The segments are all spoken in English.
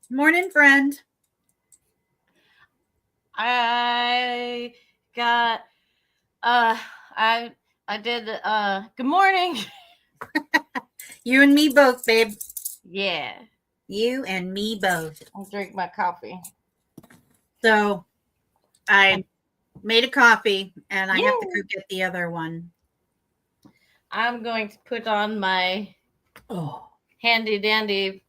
Morning, friend. I got uh I I did good morning. You and me both, babe. Yeah. You and me both. I'll drink my coffee. So I made a coffee and I have to Yeah. go get the other one. I'm going to put on my Oh. handy dandy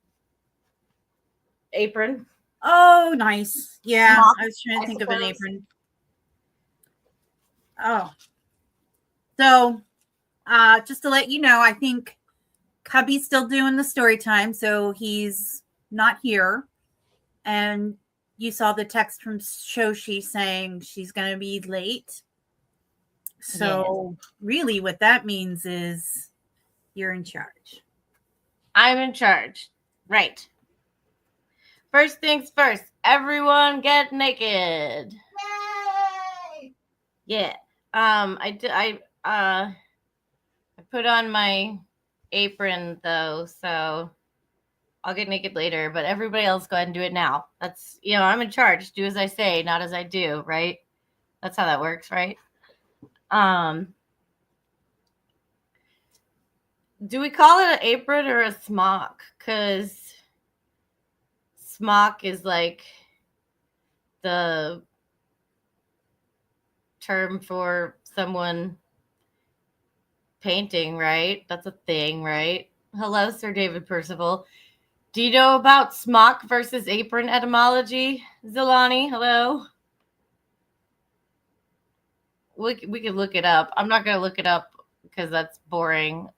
apron. Oh, nice. Yeah, Smock, I was trying to I think of an suppose. apron. Oh. So just to let you know, I think Cubby's still doing the story time, so he's not here. And you saw the text from Shoshi saying she's going to be late. Yes. So, really, what that means is you're in charge. I'm in charge. Right. First things first, everyone get naked. Yay! Yeah. I put on my apron though, so I'll get naked later, but everybody else go ahead and do it now. That's, I'm in charge. Do as I say, not as I do, right? That's how that works, right? Um, do we call it an apron or a smock? Because smock is like the term for someone painting, right? That's a thing, right? Hello, Sir David Percival. Do you know about smock versus apron etymology, Zilani? Hello? We could look it up. I'm not gonna look it up because that's boring.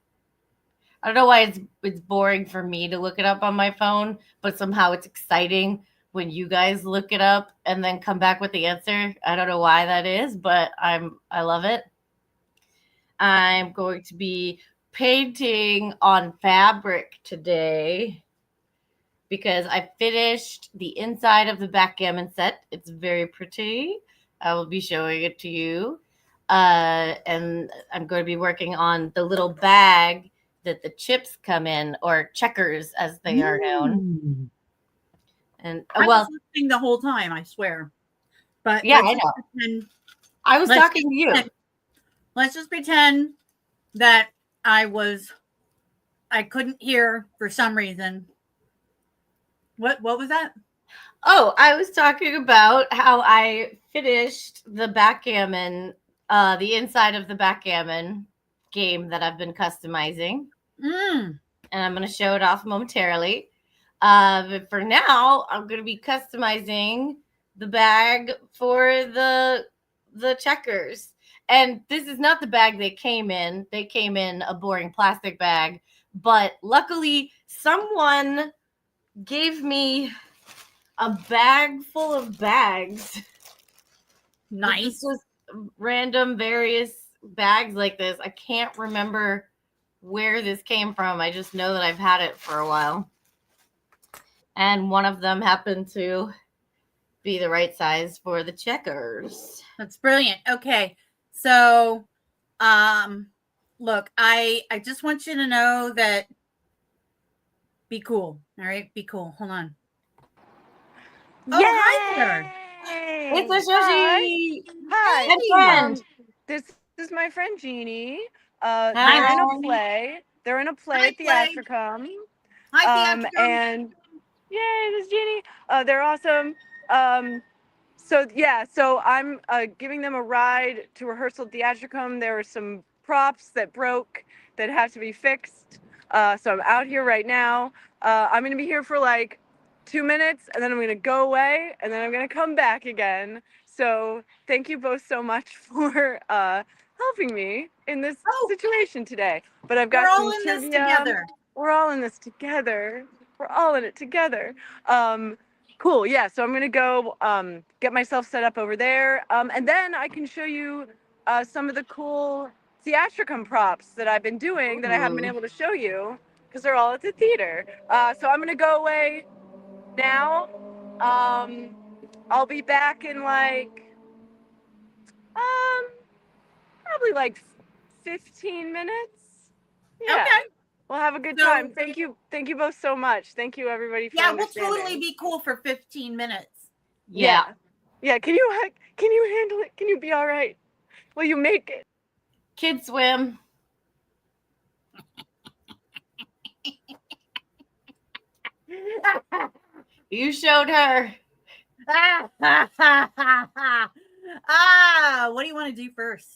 I don't know why it's boring for me to look it up on my phone, but somehow it's exciting when you guys look it up and then come back with the answer. I don't know why that is, but I love it. I'm going to be painting on fabric today because I finished the inside of the backgammon set. It's very pretty. I will be showing it to you. And I'm going to be working on the little bag that the chips come in, or checkers as they are known. Mm. And I was well, listening the whole time, I swear. But yeah, I know. I was let's talking just to you. pretend, let's just pretend that I couldn't hear for some reason. What was that? Oh, I was talking about how I finished the backgammon, the inside of the backgammon game that I've been customizing, Mm. and I'm going to show it off momentarily. But for now, I'm going to be customizing the bag for the checkers. And this is not the bag they came in. They came in a boring plastic bag, but luckily someone gave me a bag full of bags. This is Nice. just random various bags like this. I can't remember where this came from. I just know that I've had it for a while. And one of them happened to be the right size for the checkers. That's brilliant. Okay. So, um look, I just want you to know that be cool. All right? Be cool. Hold on. Oh, hi there. It's Yay! a Hi. Shoshi Hi. and Hey. friend. This is my friend Jeannie. They're in a Hi. Hi. play. They're in a play Hi, at Clay. Theatricum. Hi, Theatricum. And yay, this is Jeannie. They're awesome. So I'm giving them a ride to rehearsal theatricum. There were some props that broke that have to be fixed. So I'm out here right now. I'm gonna be here for like 2 minutes, and then I'm gonna go away, and then I'm gonna come back again. So thank you both so much for helping me in this Oh, situation today. But I've we're got all some in this trivia. together. We're all in this together. We're all in it together. Cool. Yeah. So I'm gonna go get myself set up over there, and then I can show you some of the cool theatricum props that I've been doing that I haven't been Ooh. able to show you because they're all at the theater. So I'm gonna go away now. I'll be back in like um, probably like 15 minutes. Yeah. Okay. We'll have a good So- time. Thank you both so much. Thank you everybody for Yeah, we'll understanding. totally be cool for 15 minutes. Yeah. Yeah, can you handle it? Can you be all right? Will you make it? Kids swim. You showed her. What do you want to do first?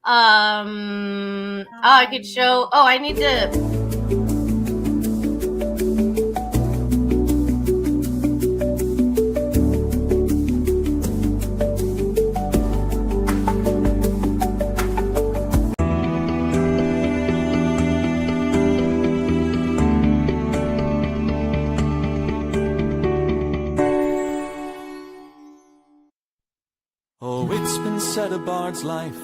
I could show. Oh, I need to. Oh, it's been said a bard's life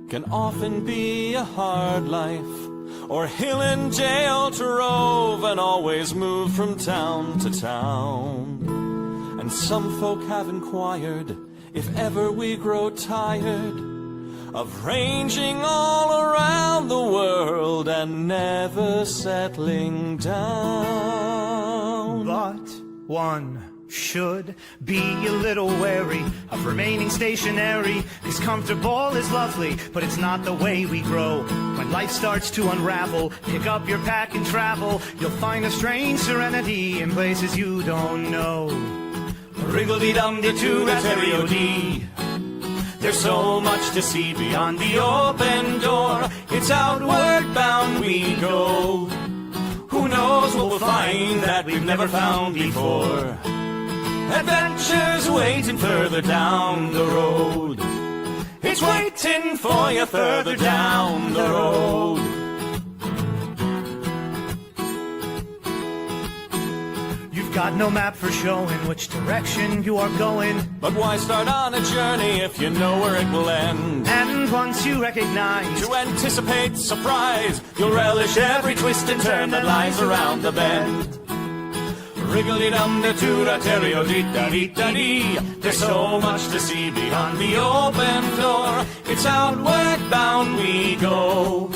can often be a hard life, or hill and jail to rove and always move from town to town. And some folk have inquired if ever we grow tired of ranging all around the world and never settling down. But one should be a little wary of remaining stationary, 'cause comfortable is lovely, but it's not the way we grow. When life starts to unravel, pick up your pack and travel. You'll find a strange serenity in places you don't know. Wriggle-dee-dum-dee-doo-rat-terry-o-dee. There's so much to see beyond the open door. It's outward bound we go. Who knows what we'll find that we've never found before. Adventures waiting further down the road. It's waiting for you further down the road. You've got no map for showing which direction you are going, But why start on a journey if you know where it will end? and once you recognize To anticipate surprise, you'll relish every twist and turn that lies around the bend. Wriggle-dee-dum-dee-doo-rat-terry-o-dee-da-dee-da-dee. There's so much to see beyond the open door. It's outward bound we go.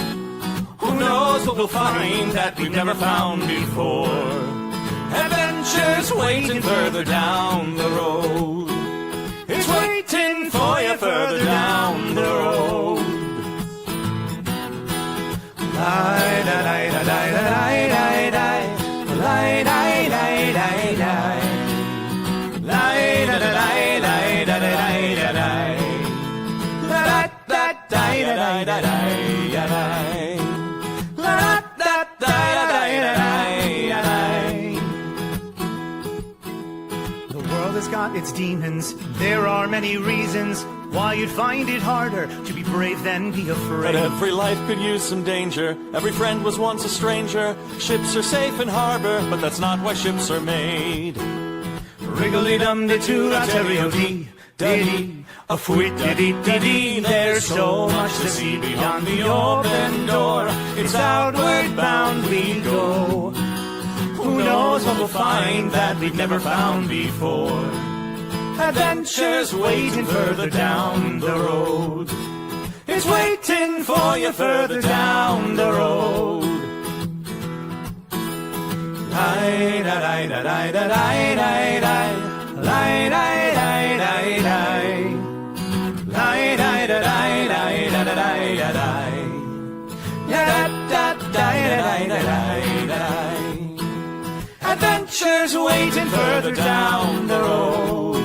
Who knows what we'll find that we've never found before. Adventures waiting further down the road. It's waiting for you further down the road. the world has got its demons. There are many reasons why you'd find it harder to be brave than be But afraid. every life could use some danger. Every friend was once a stranger. Ships are safe in harbor, but that's not why ships are made. Wriggle-dee-dum-dee-doo-rat-terry-o-dee, da-dee, a fwit-da-dee-da-dee. There's so much to see beyond the open door. It's outward bound we go. Who knows what we'll find that we've never found before. Adventures waiting further down the road. It's waiting for you further down the road. Adventures waiting further down the road.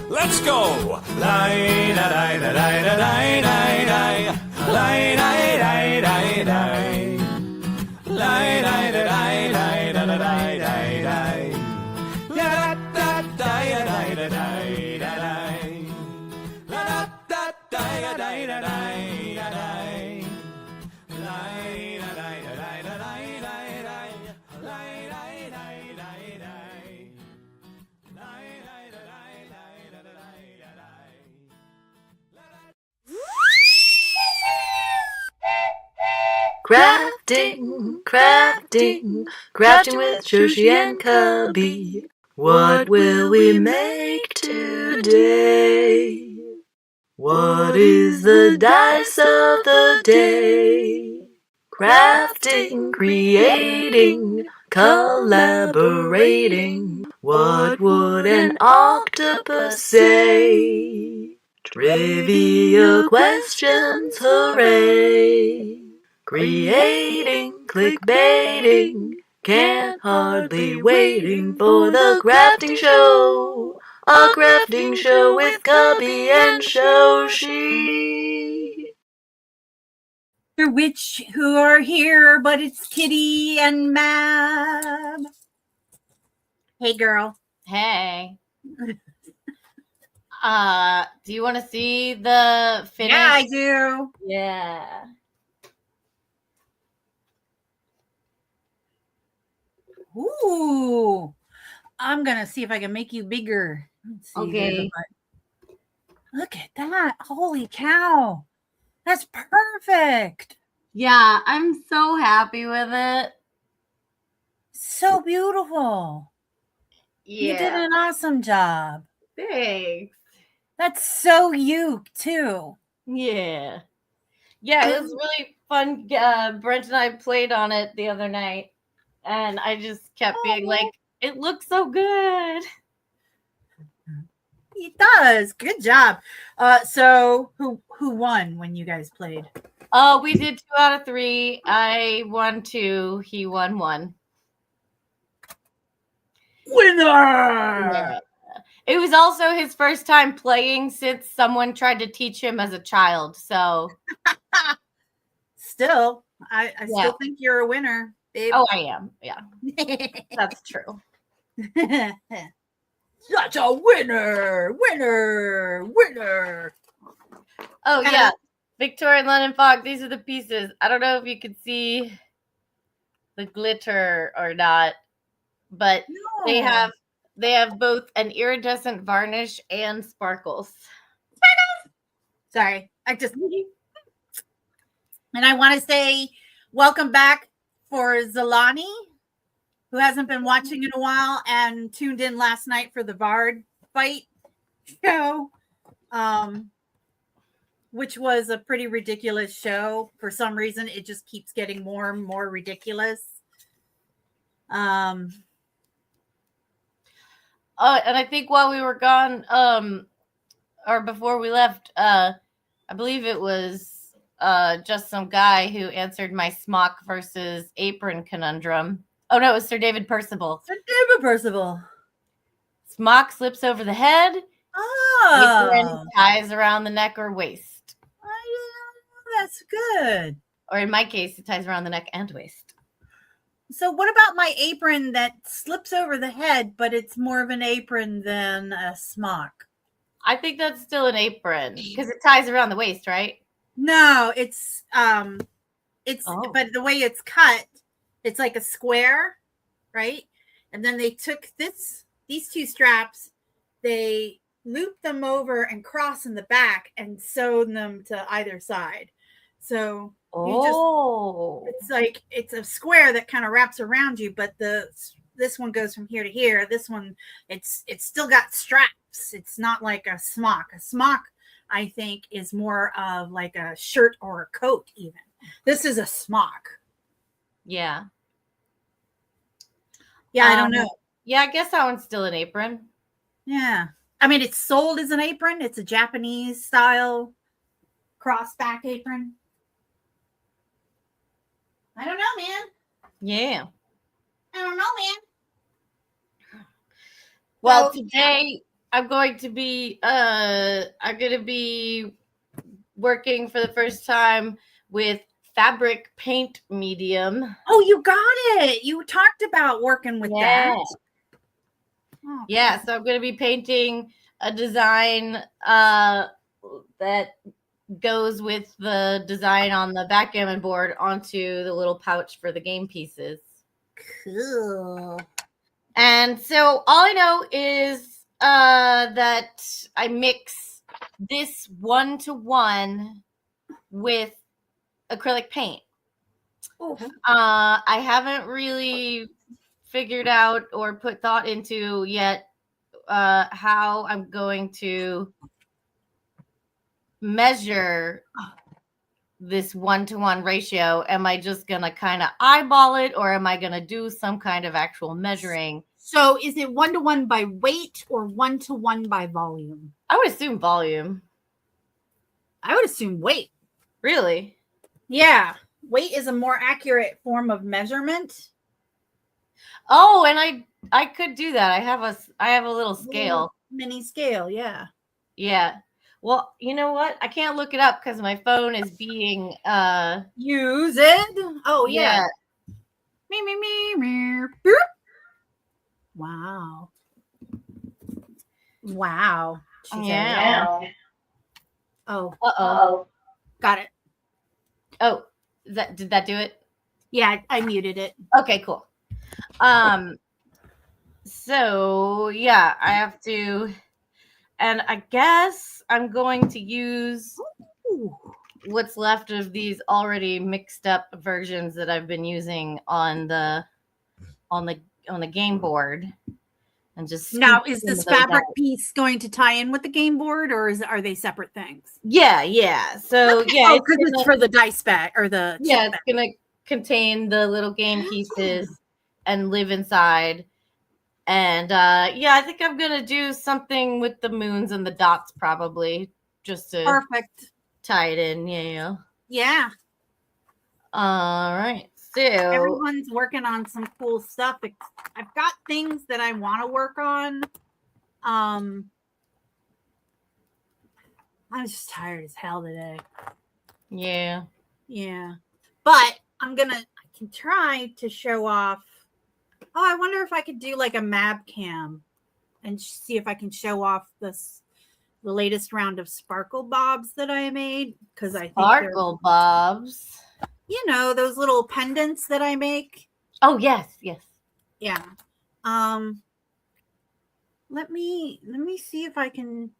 Let's go! Crafting, crafting, crafting with Joshi and Cubby. What will we make today? What is the dice of the day? crafting, creating, collaborating. What would an octopus say? Trivia questions, hooray! Creating, clickbaiting, can't hardly waiting for the crafting show. A crafting show with Cubby and Shoshi. Which who are here, but it's Kitty and Mab. Hey, girl. Hey. Do you want to see the finish? Yeah, I do. Yeah. Ooh. I'm going to see if I can make you bigger. Let's see. Okay. Look at that. Holy cow. That's perfect. Yeah, I'm so happy with it. So beautiful. Yeah. You did an awesome job. Thanks. That's so you, too. Yeah. Yeah, it was really fun. Brent and I played on it the other night, and I just kept being like, it looks so good. It does. Good job. So who won when you guys played? Oh, we did 2 out of 3. I won 2. He won 1. Winner! Yeah. It was also his first time playing since someone tried to teach him as a child. So Still, I still think you're a winner, babe. Oh, I am. Yeah, that's true. Such a winner. Oh, yeah. Victoria and London Fog, these are the pieces. I don't know if you can see the glitter or not, but they have both an iridescent varnish and sparkles. Sorry. And I want to say welcome back for Zalani, who hasn't been watching in a while and tuned in last night for the Vard fight show, which was a pretty ridiculous show. For some reason, it just keeps getting more and more ridiculous. And I think while we were gone, or before we left, I believe it was just some guy who answered my smock versus apron conundrum. Oh no, it was Sir David Percival. Smock slips over the head. Apron ties around the neck or waist. That's good. Or in my case, it ties around the neck and waist. So what about my apron that slips over the head, but it's more of an apron than a smock? I think that's still an apron because it ties around the waist, right? No, but the way it's cut, it's like a square, right? And then they took these 2 straps, they looped them over and crossed in the back and sewed them to either side. So it's a square that kind of wraps around you, but this one goes from here to here. This one, it's still got straps. It's not like a smock. A smock, I think, is more of like a shirt or a coat even. This is a smock. Yeah. Yeah, I don't know. Yeah, I guess that one's still an apron. Yeah. I mean, it's sold as an apron. It's a Japanese style cross back apron. I don't know, man. Yeah. I don't know, man. Well, today I'm going to be working for the first time with fabric paint medium. Oh, you got it. You talked about working with that. Oh, yeah, so I'm going to be painting a design that goes with the design on the backgammon board onto the little pouch for the game pieces. Cool. And so all I know is that I mix this 1-to-1 with acrylic paint. I haven't really figured out or put thought into yet how I'm going to measure this 1-to-1 ratio? Am I just gonna kind of eyeball it, or am I gonna do some kind of actual measuring? So is it 1-to-1 by weight or 1-to-1 by volume? I would assume volume. I would assume weight. Really? Yeah. Weight is a more accurate form of measurement. Oh, and I could do that. I have a little scale. Mini scale, yeah. Yeah. Well, you know what? I can't look it up because my phone is being Use it. Oh yeah. Me. Boop. Wow. Wow. She said. Yeah. Oh, Uh-oh. got it. Oh, did that do it? Yeah, I muted it. Okay, cool. So yeah, I have to, and I guess I'm going to use what's left of these already mixed up versions that I've been using on the game board, and just Now, scoop is some this of those fabric out. piece going to tie in with the game board, or are they separate things? Yeah. So yeah, Oh, because it's for the dice bag or the chip yeah, it's bag. gonna contain the little game pieces and live inside. And yeah, I think I'm gonna do something with the moons and the dots, probably, just to Perfect. tie it in. Yeah. Yeah. All right. So Everyone's working on some cool stuff. I've got things that I want to work on. I'm just tired as hell today. yeah. But I can try to show off. Oh, I wonder if I could do like a map cam and see if I can show off the latest round of sparkle bobs that I made, because I think Sparkle bobs. Those little pendants that I make. Oh yes. Yeah. Let me see if I can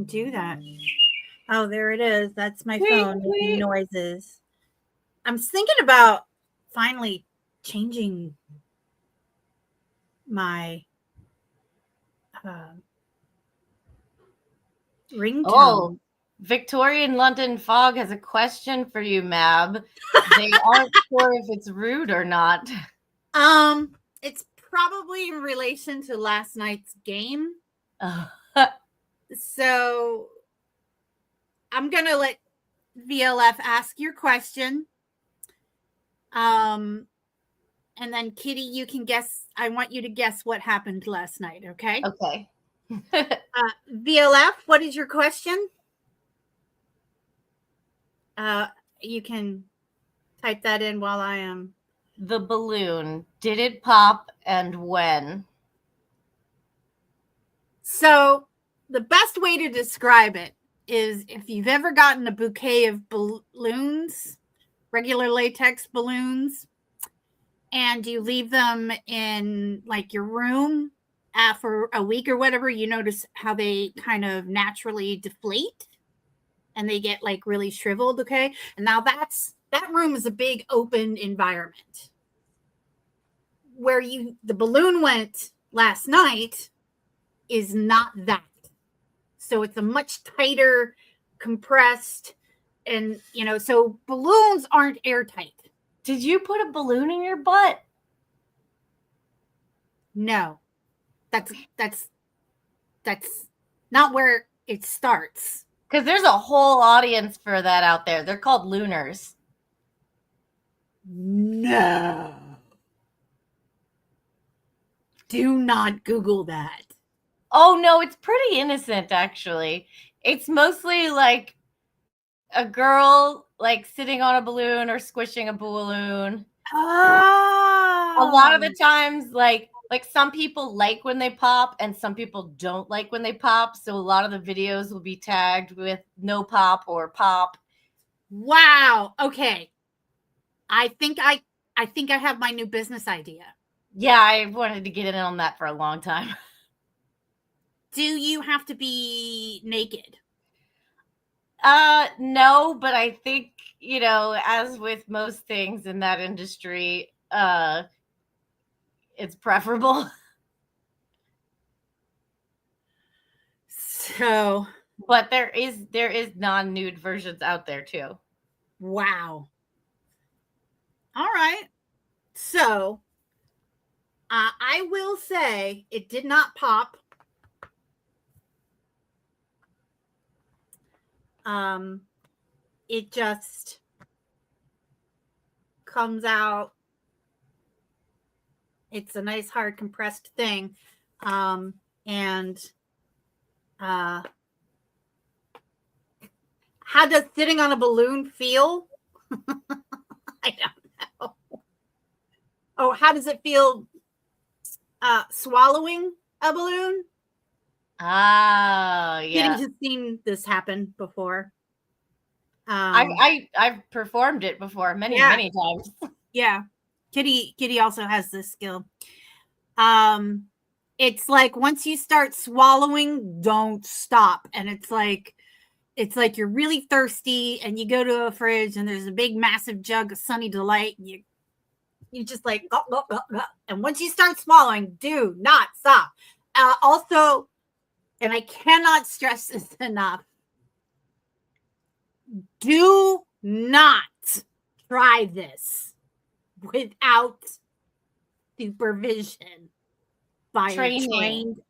do that. Oh, there it is. That's my phone making noises. I'm thinking about finally changing my ringtone. Oh, Victorian London Fog has a question for you, Mab. They aren't sure if it's rude or not. It's probably in relation to last night's game. So I'm gonna let VLF ask your question. And then Kitty, you can guess. I want you to guess what happened last night, okay? Okay. VLF, what is your question? You can type that in while I am. The balloon, did it pop and when? So the best way to describe it is if you've ever gotten a bouquet of balloons, regular latex balloons, and you leave them in like your room for a week or whatever, you notice how they kind of naturally deflate and they get like really shriveled. Okay. And now that room is a big open environment. Where the balloon went last night is not that. So it's a much tighter, compressed, and so balloons aren't airtight. Did you put a balloon in your butt? No. That's not where it starts. Because there's a whole audience for that out there. They're called looners. No. Do not Google that. Oh, no, it's pretty innocent, actually. It's mostly like a girl like sitting on a balloon or squishing a balloon. Oh. A lot of the times, like some people like when they pop and some people don't like when they pop. So a lot of the videos will be tagged with no pop or pop. Wow. Okay. I think I have my new business idea. Yeah, I wanted to get in on that for a long time. Do you have to be naked? No, but I think, as with most things in that industry, it's preferable. So But there is non-nude versions out there too. Wow. All right. So I will say it did not pop. It just comes out. It's a nice hard compressed thing. And how does sitting on a balloon feel? I don't know. Oh, how does it feel swallowing a balloon? Ah, yeah. Kitty has seen this happen before. I've performed it before many times. Yeah. Kitty also has this skill. It's like once you start swallowing, don't stop. And it's like you're really thirsty and you go to a fridge and there's a big massive jug of Sunny Delight and you just like and once you start swallowing, do not stop. Also, and I cannot stress this enough, do not try this without supervision by a trained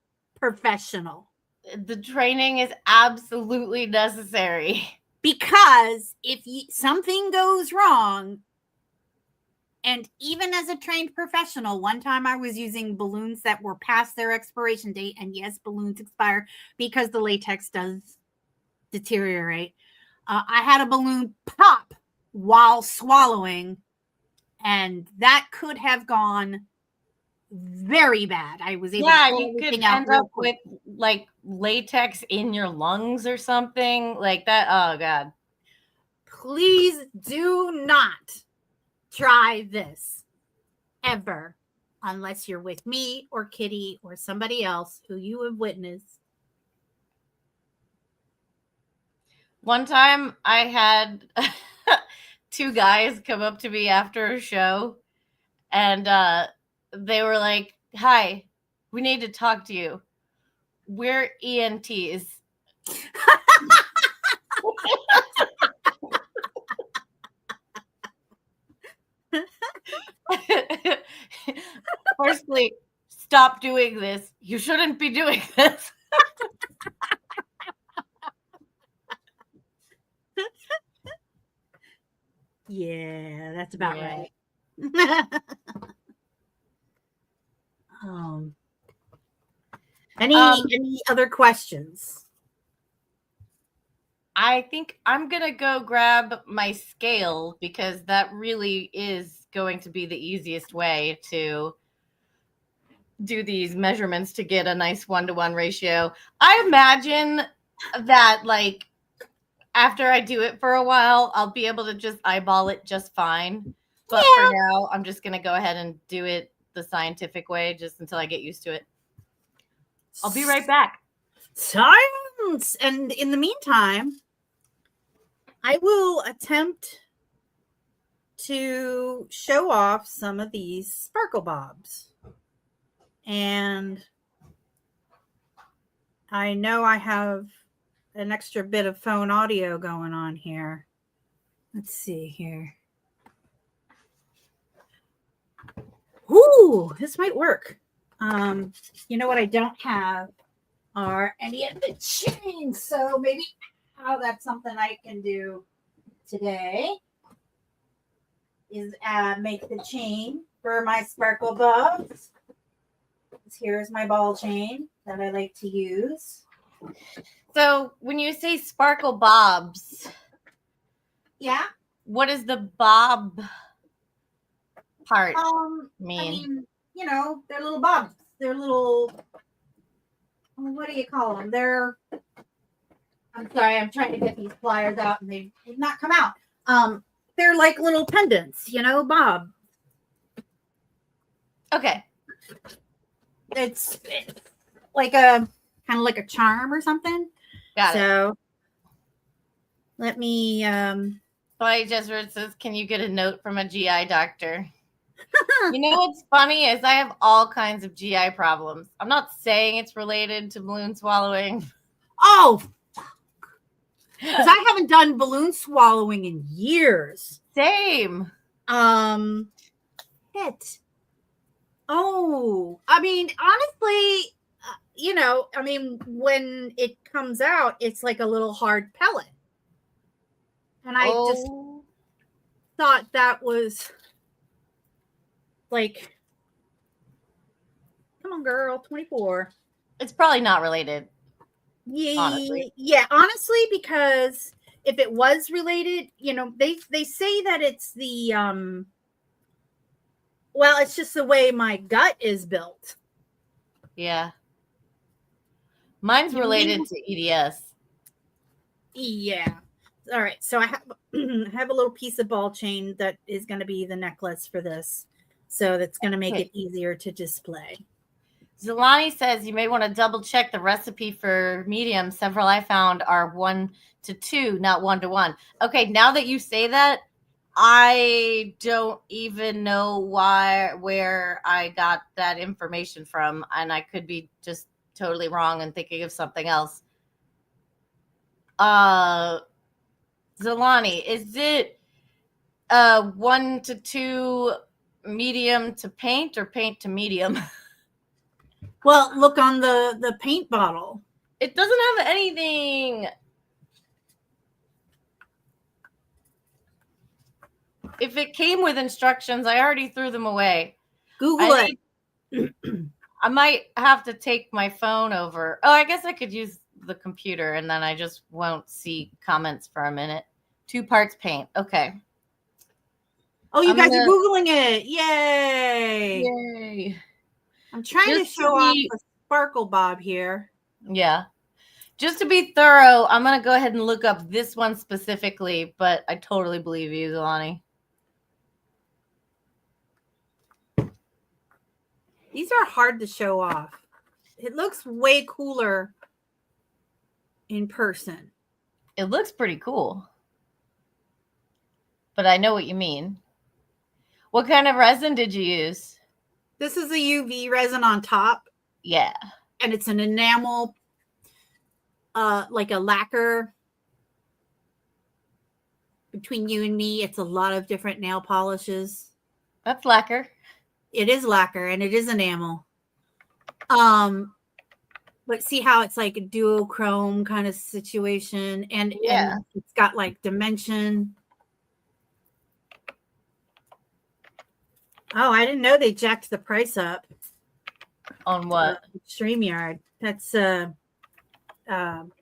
professional. The training is absolutely necessary. Because if something goes wrong, and even as a trained professional, one time I was using balloons that were past their expiration date, and yes, balloons expire because the latex does deteriorate. I had a balloon pop while swallowing, and that could have gone very bad. I was able to you could end up with like latex in your lungs or something like that. Oh God. Please do not try this ever unless you're with me or Kitty or somebody else who you have witnessed. One time I had two guys come up to me after a show and they were like, "Hi, we need to talk to you. We're ENTs." Firstly, stop doing this. You shouldn't be doing this. Yeah, that's about right. Any other questions? I think I'm going to go grab my scale because that really is going to be the easiest way to do these measurements to get a nice 1-to-1 ratio. I imagine that like after I do it for a while, I'll be able to just eyeball it just fine. But for now, I'm just going to go ahead and do it the scientific way just until I get used to it. I'll be right back. Science! And in the meantime, I will attempt to show off some of these sparkle bobs. And I know I have an extra bit of phone audio going on here. Let's see here. Ooh, this might work. You know what I don't have are any of the chains. So maybe that's something I can do today is make the chain for my sparkle bobs. Here's my ball chain that I like to use. So when you say sparkle bobs, yeah, what does the bob part mean? I mean, you know, they're little bobs. They're little, what do you call them? I'm sorry, I'm trying to get these pliers out and they did not come out. They're like little pendants, you know, bob. Okay. It's like a kind of like a charm or something. Got it. So let me Somebody just says, "Can you get a note from a GI doctor?" You know what's funny is I have all kinds of GI problems. I'm not saying it's related to balloon swallowing. Oh, because I haven't done balloon swallowing in years. Same. It. Oh, I mean, honestly, I mean, when it comes out, it's like a little hard pellet. And I just thought that was like, come on, girl, 24. It's probably not related. Yeah, Honestly. yeah, honestly, because if it was related, they say that it's the well, it's just the way my gut is built. Yeah. Mine's related to EDS. Yeah. All right. So I have a little piece of ball chain that is going to be the necklace for this. So that's going to make it easier to display. Zilani says you may want to double check the recipe for medium. Several I found are 1 to 2, not 1 to 1. Okay, now that you say that, I don't even know where I got that information from, and I could be just totally wrong and thinking of something else. Zilani, is it 1 to 2 medium to paint or paint to medium? Well, look on the paint bottle. It doesn't have anything. If it came with instructions, I already threw them away. Google it. I might have to take my phone over. Oh, I guess I could use the computer and then I just won't see comments for a minute. 2 parts paint. Okay. Oh, you guys are Googling it. Yay. Yay. I'm trying to show off the sparkle bob here. Yeah. Just to be thorough, I'm going to go ahead and look up this one specifically, but I totally believe you, Zilani. These are hard to show off. It looks way cooler in person. It looks pretty cool. But I know what you mean. What kind of resin did you use? This is a UV resin on top. Yeah. And it's an enamel, like a lacquer. Between you and me, it's a lot of different nail polishes. That's lacquer. It is lacquer and it is enamel. But see how it's like a duochrome kind of situation, and it's got like dimension. Oh, I didn't know they jacked the price up. On what? StreamYard. That's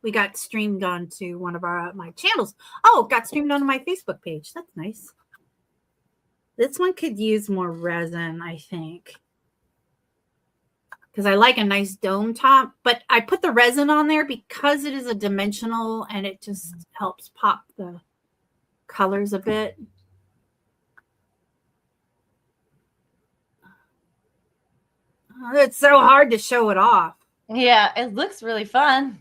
we got streamed onto one of my channels. Oh, got streamed onto my Facebook page. That's nice. This one could use more resin, I think. Because I like a nice dome top. But I put the resin on there because it is a dimensional and it just helps pop the colors a bit. Oh, it's so hard to show it off. Yeah, it looks really fun.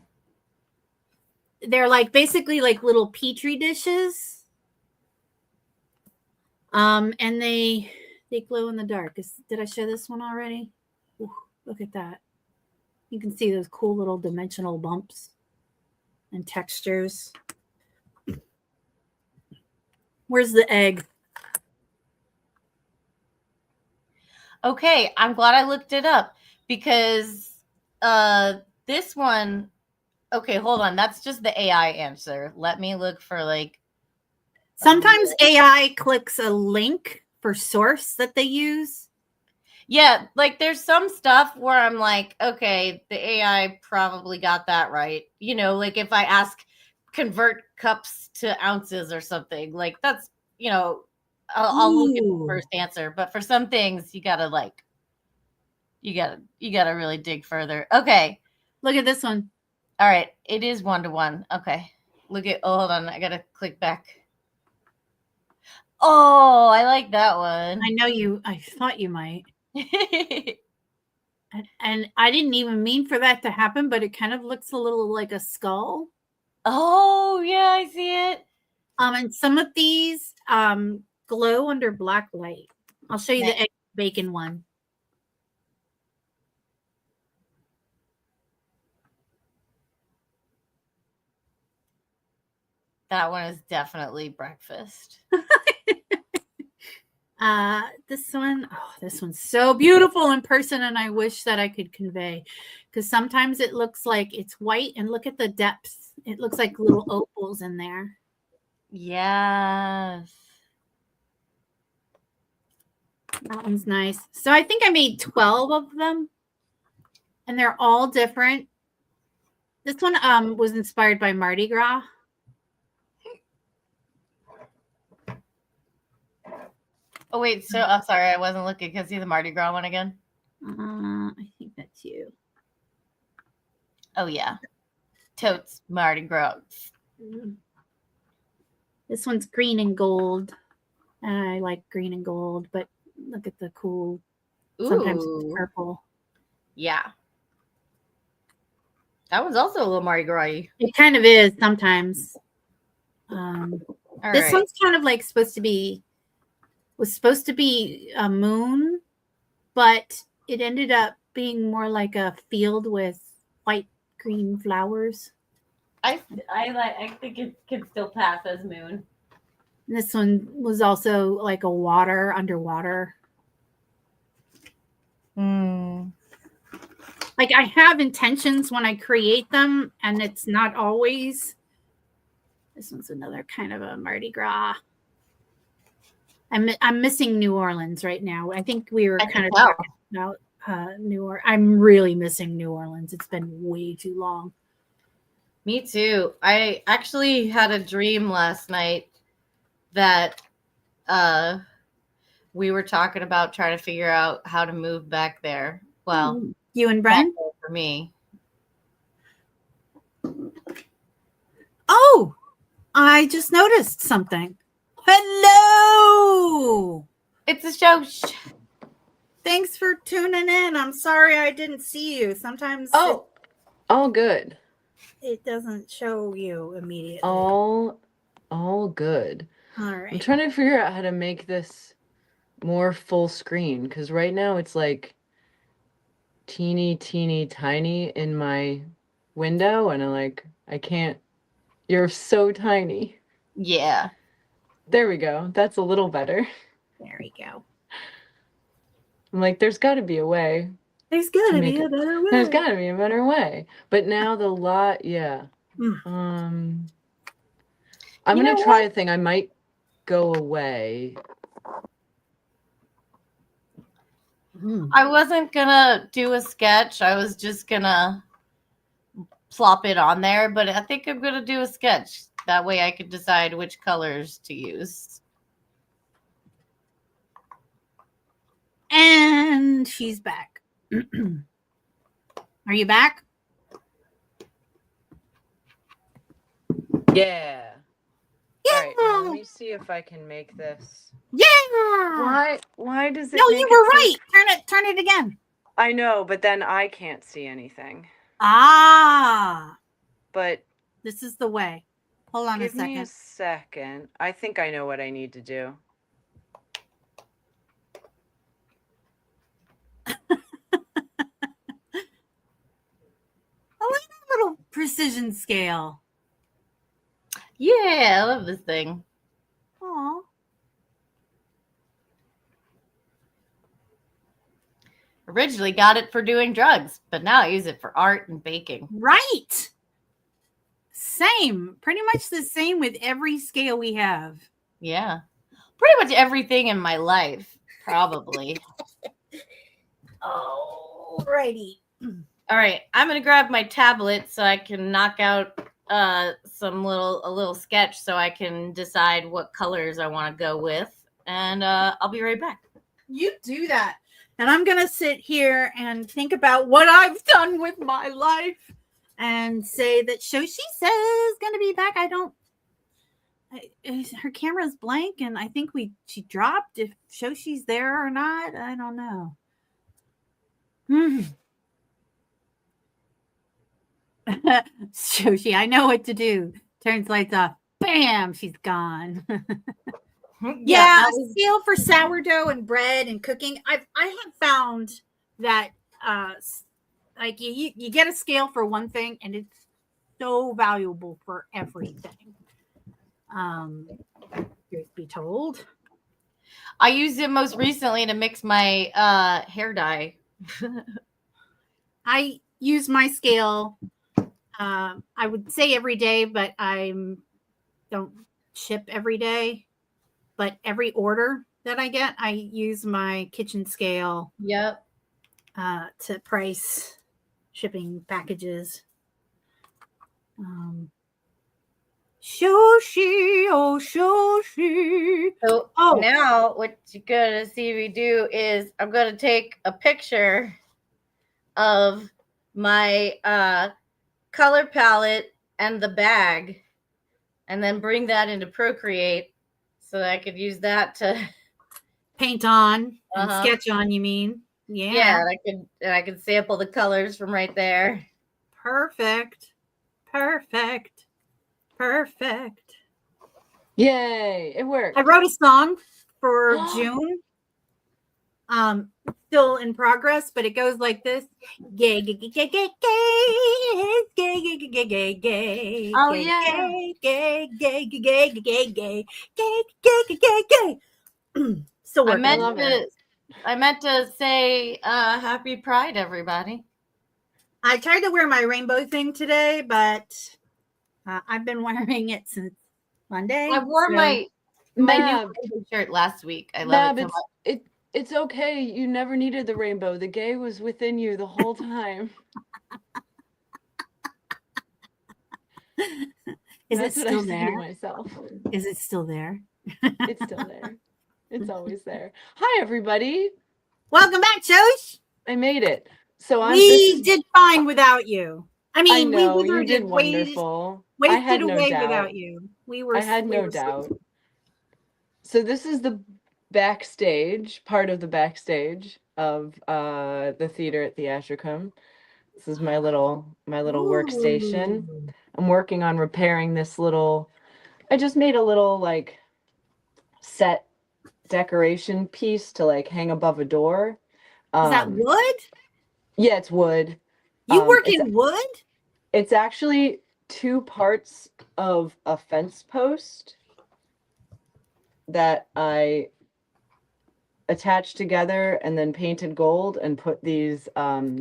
They're like basically like little petri dishes. And they glow in the dark. Did I show this one already? Ooh, look at that. You can see those cool little dimensional bumps and textures. Where's the egg? Okay, I'm glad I looked it up because this one, okay, hold on. That's just the AI answer. Let me look for like. Sometimes AI clicks a link for source that they use. Yeah, like there's some stuff where I'm like, okay, the AI probably got that right. You know, like if I ask convert cups to ounces or something, like that's, you know, I'll look at the first answer. But for some things, you gotta really dig further. Okay. Look at this one. All right. It is 1 to 1. Okay. Hold on. I gotta click back. Oh, I like that one. I thought you might. And I didn't even mean for that to happen, but it kind of looks a little like a skull. Oh, yeah, I see it. And some of these glow under black light. I'll show you the egg bacon one. That one is definitely breakfast. This one's so beautiful in person, and I wish that I could convey, because sometimes it looks like it's white, and look at the depth. It looks like little opals in there. Yes. That one's nice. So I think I made 12 of them, and they're all different. This one was inspired by Mardi Gras. Oh wait, so I'm sorry, I wasn't looking. Can I see the Mardi Gras one again? I think that's you. Oh yeah, totes Mardi Gras. This one's green and gold, and I like green and gold. But look at the cool. Sometimes it's Ooh, purple. yeah. That one's also a little Mardi Gras-y. It kind of is sometimes. All This right. one's kind of like was supposed to be a moon, but it ended up being more like a field with white green flowers. I think it can still pass as moon. And this one was also like a water underwater. Like I have intentions when I create them, and it's not always. This one's another kind of a Mardi Gras. I'm missing New Orleans right now. I think we were kind of talking about New Orleans. I'm really missing New Orleans. It's been way too long. Me too. I actually had a dream last night that we were talking about trying to figure out how to move back there. Well, you and Bren? for me. Oh, I just noticed something. Hello. It's a show. Thanks for tuning in. I'm sorry I didn't see you. Sometimes all good. it doesn't show you immediately. All good. All right. I'm trying to figure out how to make this more full screen, because right now it's like teeny tiny in my window, and I can't. You're so tiny. Yeah. There we go. That's a little better. There we go. I'm like, there's got to be a way. There's got to be a better way. There's got to be a better way. But now the lot, yeah. I'm going to try a thing. I might go away. I wasn't gonna do a sketch. I was just gonna plop it on there, but I think I'm gonna do a sketch. That way I could decide which colors to use. And she's back. Are you back? Yeah. All right, now let me see if I can make this. Yeah. Why does it? No, make you it were so- right. Turn it again. I know, but then I can't see anything. Ah. But this is the way. Hold on a second. Give me a second. I think I know what I need to do. I like that little precision scale. Yeah, I love this thing. Aw. Originally got it for doing drugs, but now I use it for art and baking. Right. Same. Pretty much the same with every scale we have. Yeah. Pretty much everything in my life, probably. Alrighty. All right, I'm gonna grab my tablet so I can knock out a little sketch so I can decide what colors I want to go with, and I'll be right back. You do that. And I'm going to sit here and think about what I've done with my life and say that Shoshi says is going to be back. Her camera's blank, and I think she dropped. If Shoshi's there or not, I don't know. Shoshi, I know what to do. Turns lights off. Bam, she's gone. Yeah, a scale for sourdough and bread and cooking. I have found that like you get a scale for one thing, and it's so valuable for everything. Truth be told. I used it most recently to mix my hair dye. I use my scale. I would say every day, but I don't ship every day. But every order that I get, I use my kitchen scale Yep. to price shipping packages. Sushi, oh sushi. So Oh. now what you're gonna see me do is I'm gonna take a picture of my color palette and the bag, and then bring that into Procreate so that I could use that to Paint on and Uh-huh. sketch on, you mean? Yeah. yeah, and I could sample the colors from right there. Perfect. Perfect. Perfect. Yay, it worked. I wrote a song for June. Still in progress, but it goes like this. Gay, gay, gay, gay, gay, gay, gay, gay, gay, gay, gay. Oh, gay, yeah. Gay, gay, gay, gay, gay, gay, gay, gay, gay, gay, gay. Still working. I meant to say happy Pride, everybody. I tried to wear my rainbow thing today, but I've been wearing it since Monday. I wore my new Mab, rainbow shirt last week. I love Mab, it so much. it's okay. You never needed the rainbow. The gay was within you the whole time. Is That's it what still I say to there? myself. Is it still there? It's still there. It's always there. Hi, everybody. Welcome back, Josh. I made it. So We did fine without you. I mean, I know we you did wonderful. I had no away doubt. without you. I had no doubt. So this is the backstage, part of the backstage of the theater at the Ashram. This is my little workstation. I'm working on repairing this little. I just made a little like set decoration piece to like hang above a door. Is that wood? Yeah, it's wood. You work in wood? It's actually 2 parts of a fence post that I attached together and then painted gold and put these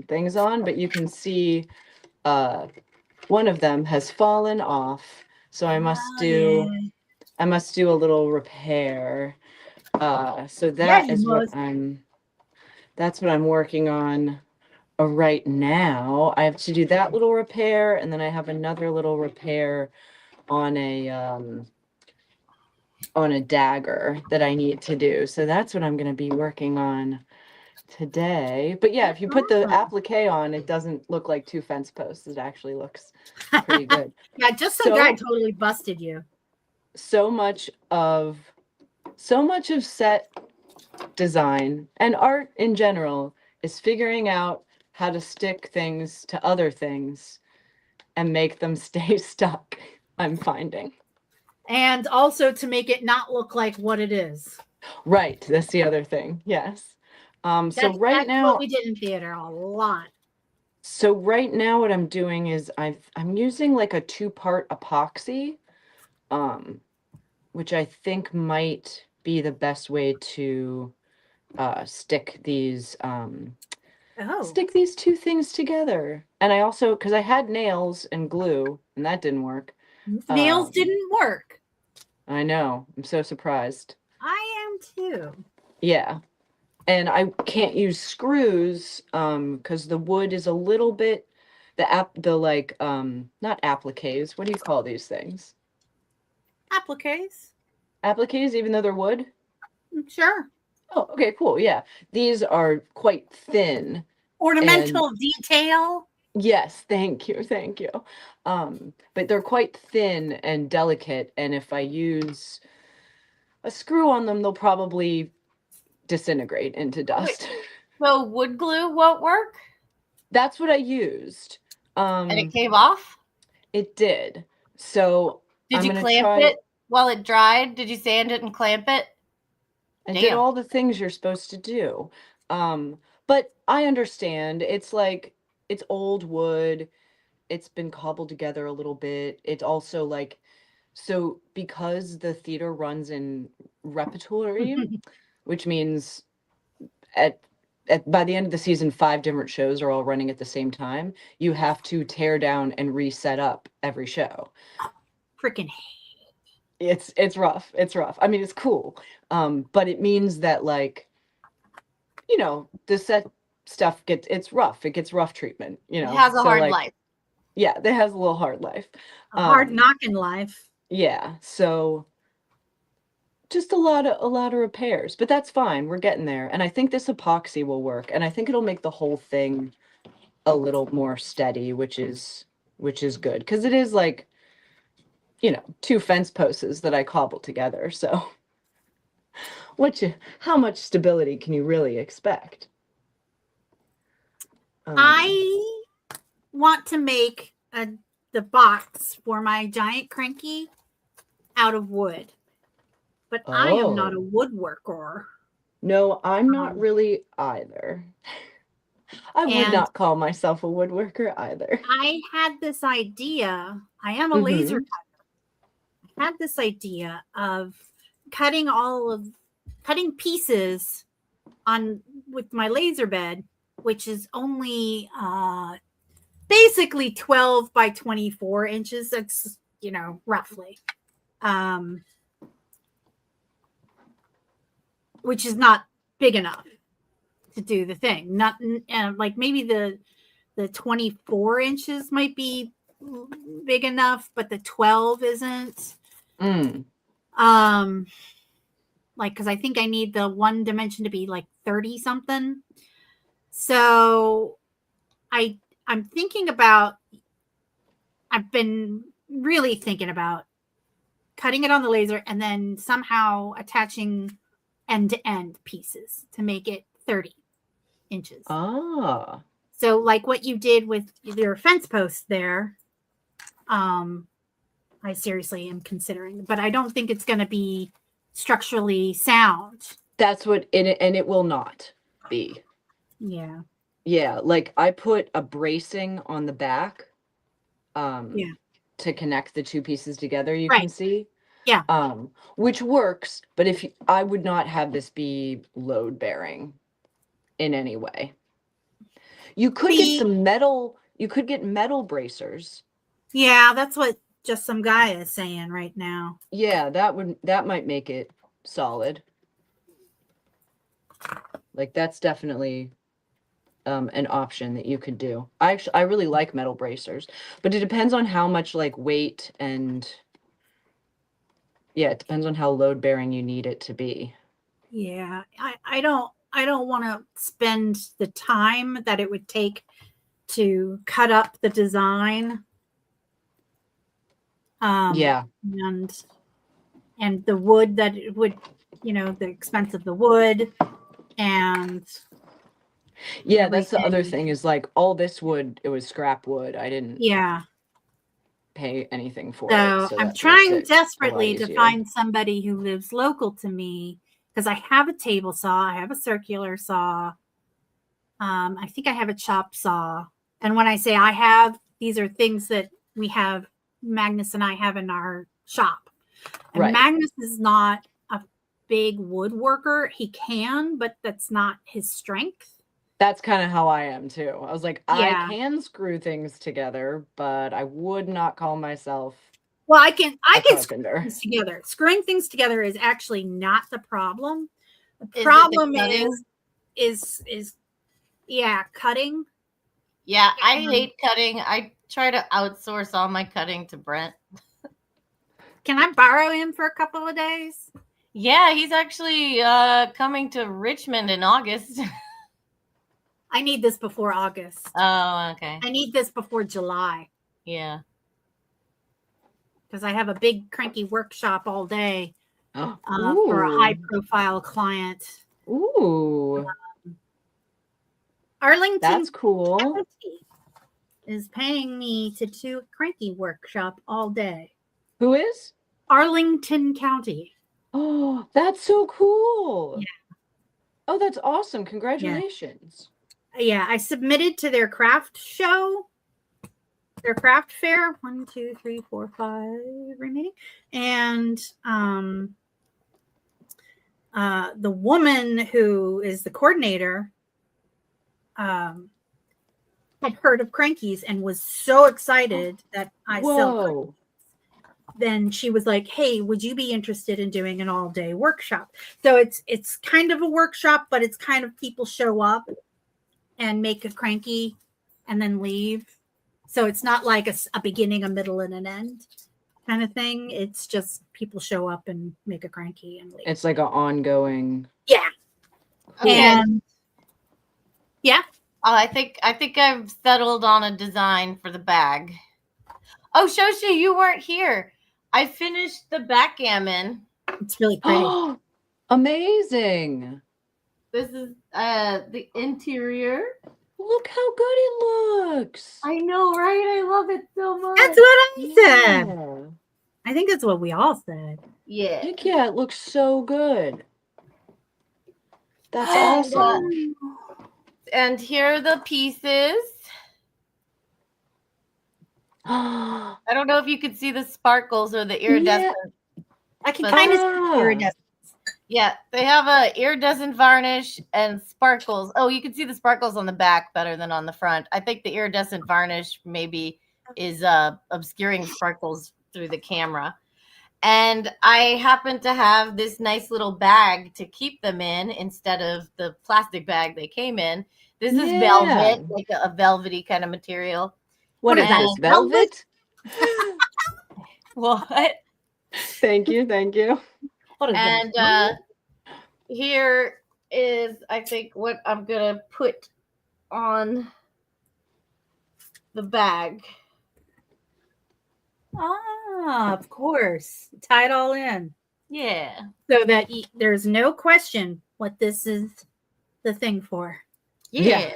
things on. But you can see one of them has fallen off, so I must do a little repair. So that's what I'm working on right now. I have to do that little repair, and then I have another little repair on a dagger that I need to do. So that's what I'm going to be working on today. But yeah, if you put the applique on, it doesn't look like 2 fence posts. It actually looks pretty good. Yeah, just so I totally busted you. So much of set design and art in general is figuring out how to stick things to other things and make them stay stuck, I'm finding. And also to make it not look like what it is. Right. That's the other thing. Yes. That's what we did in theater a lot. So right now what I'm doing is I'm using like a 2-part epoxy, which I think might be the best way to stick these 2 things together. And I also, because I had nails and glue and that didn't work. Nails didn't work. I know. I'm so surprised. I am too. Yeah. And I can't use screws because the wood is a little bit not appliques. What do you call these things? Appliques. Appliques, even though they're wood? Sure. Oh, okay, cool. Yeah. These are quite thin. Ornamental detail. Yes, thank you. But they're quite thin and delicate, and if I use a screw on them, they'll probably disintegrate into dust. So wood glue won't work? That's what I used. And it came off? It did. So did you clamp it while it dried? Did you sand it and clamp it? I did all the things you're supposed to do. But I understand. It's like, it's old wood. It's been cobbled together a little bit. It's also like So because the theater runs in repertory, which means at by the end of the season, 5 different shows are all running at the same time. You have to tear down and reset up every show. Freaking It's rough. It's rough. I mean, it's cool. But it means that, like, you know, the set stuff it's rough. It gets rough treatment, you It know. has a So, hard like, life. yeah, it has a little hard life. a hard knocking life. Yeah. So just a lot of repairs, but that's fine. We're getting there. And I think this epoxy will work. And I think it'll make the whole thing a little more steady, which is good. Because it is like, you know, 2 fence posts that I cobbled together. So how much stability can you really expect? I want to make the box for my giant cranky out of wood, but I am not a woodworker. No, I'm not really either. I would And not call myself a woodworker either. I had this idea. I am a laser cutter. I had this idea of cutting pieces on with my laser bed, which is only basically 12 by 24 inches. That's, you know, roughly. Which is not big enough to do the thing. Not like maybe the 24 inches might be big enough, but the 12 isn't. Like, because I think I need the one dimension to be like 30 something. So I'm thinking about, I've been really thinking about cutting it on the laser and then somehow attaching end to end pieces to make it 30 inches. Ah. So like what you did with your fence post there, I seriously am considering, but I don't think it's going to be structurally sound. That's what it will not be. Yeah. Yeah, like I put a bracing on the back to connect the 2 pieces together, you can see. Yeah. Which works, but I would not have this be load bearing in any way. You could get some metal, you could get metal bracers. Yeah, that's what just some guy is saying right now. Yeah, that might make it solid. Like that's definitely an option that you could do. I really like metal bracers, but it depends on how much like weight and it depends on how load bearing you need it to be. Yeah, I don't want to spend the time that it would take to cut up the design. And the wood that it would, you know, the expense of the wood and that's the other thing is like all this wood, it was scrap wood. I didn't pay anything for it. So I'm trying desperately to find somebody who lives local to me because I have a table saw, I have a circular saw. I think I have a chop saw. And when I say I have, these are things that we have, Magnus and I have in our shop. And Magnus is not a big woodworker. He can, but that's not his strength. That's kind of how I am too. I was like, I can screw things together, but I would not call myself. Well, I can screw things together. Screwing things together is actually not the problem. The problem is cutting. Yeah, I hate cutting. I try to outsource all my cutting to Brent. Can I borrow him for a couple of days? Yeah, he's actually coming to Richmond in August. I need this before August. Oh, okay. I need this before July. Yeah. Because I have a big cranky workshop all day for a high-profile client. Ooh. Arlington. That's cool. County is paying me to do a cranky workshop all day. Who is? Arlington County. Oh, that's so cool. Yeah. Oh, that's awesome. Congratulations. Yeah, I submitted to their craft show their craft fair. 1, 2, 3, 4, 5 remaining. And the woman who is the coordinator had heard of Crankies and was so excited that I sell. Whoa. Then she was like, hey, would you be interested in doing an all-day workshop? So it's kind of a workshop, but it's kind of people show up and make a cranky and then leave. So it's not like a beginning, a middle, and an end kind of thing. It's just people show up and make a cranky and leave. It's like an ongoing. Yeah. Okay. And yeah. I think I've settled on a design for the bag. Oh, Shoshi, you weren't here. I finished the backgammon. It's really pretty. Oh, amazing. This is the interior. Look how good it looks. I know, right? I love it so much. That's what I said. Yeah. I think that's what we all said. Yeah. Heck yeah, it looks so good. That's And, awesome. And here are the pieces. Ah, I don't know if you could see the sparkles or the iridescent. I can But- kind of see iridescent. Yeah, they have a iridescent varnish and sparkles. Oh, you can see the sparkles on the back better than on the front. I think the iridescent varnish maybe is obscuring sparkles through the camera. And I happen to have this nice little bag to keep them in instead of the plastic bag they came in. This is Yeah. velvet, like a velvety kind of material. what is that, this, velvet? What? Thank you, thank you. What is And that? here is, I think, what I'm gonna put on the bag. Of course. Tie it all in. Yeah. So that there's no question what this is the thing for. Yeah.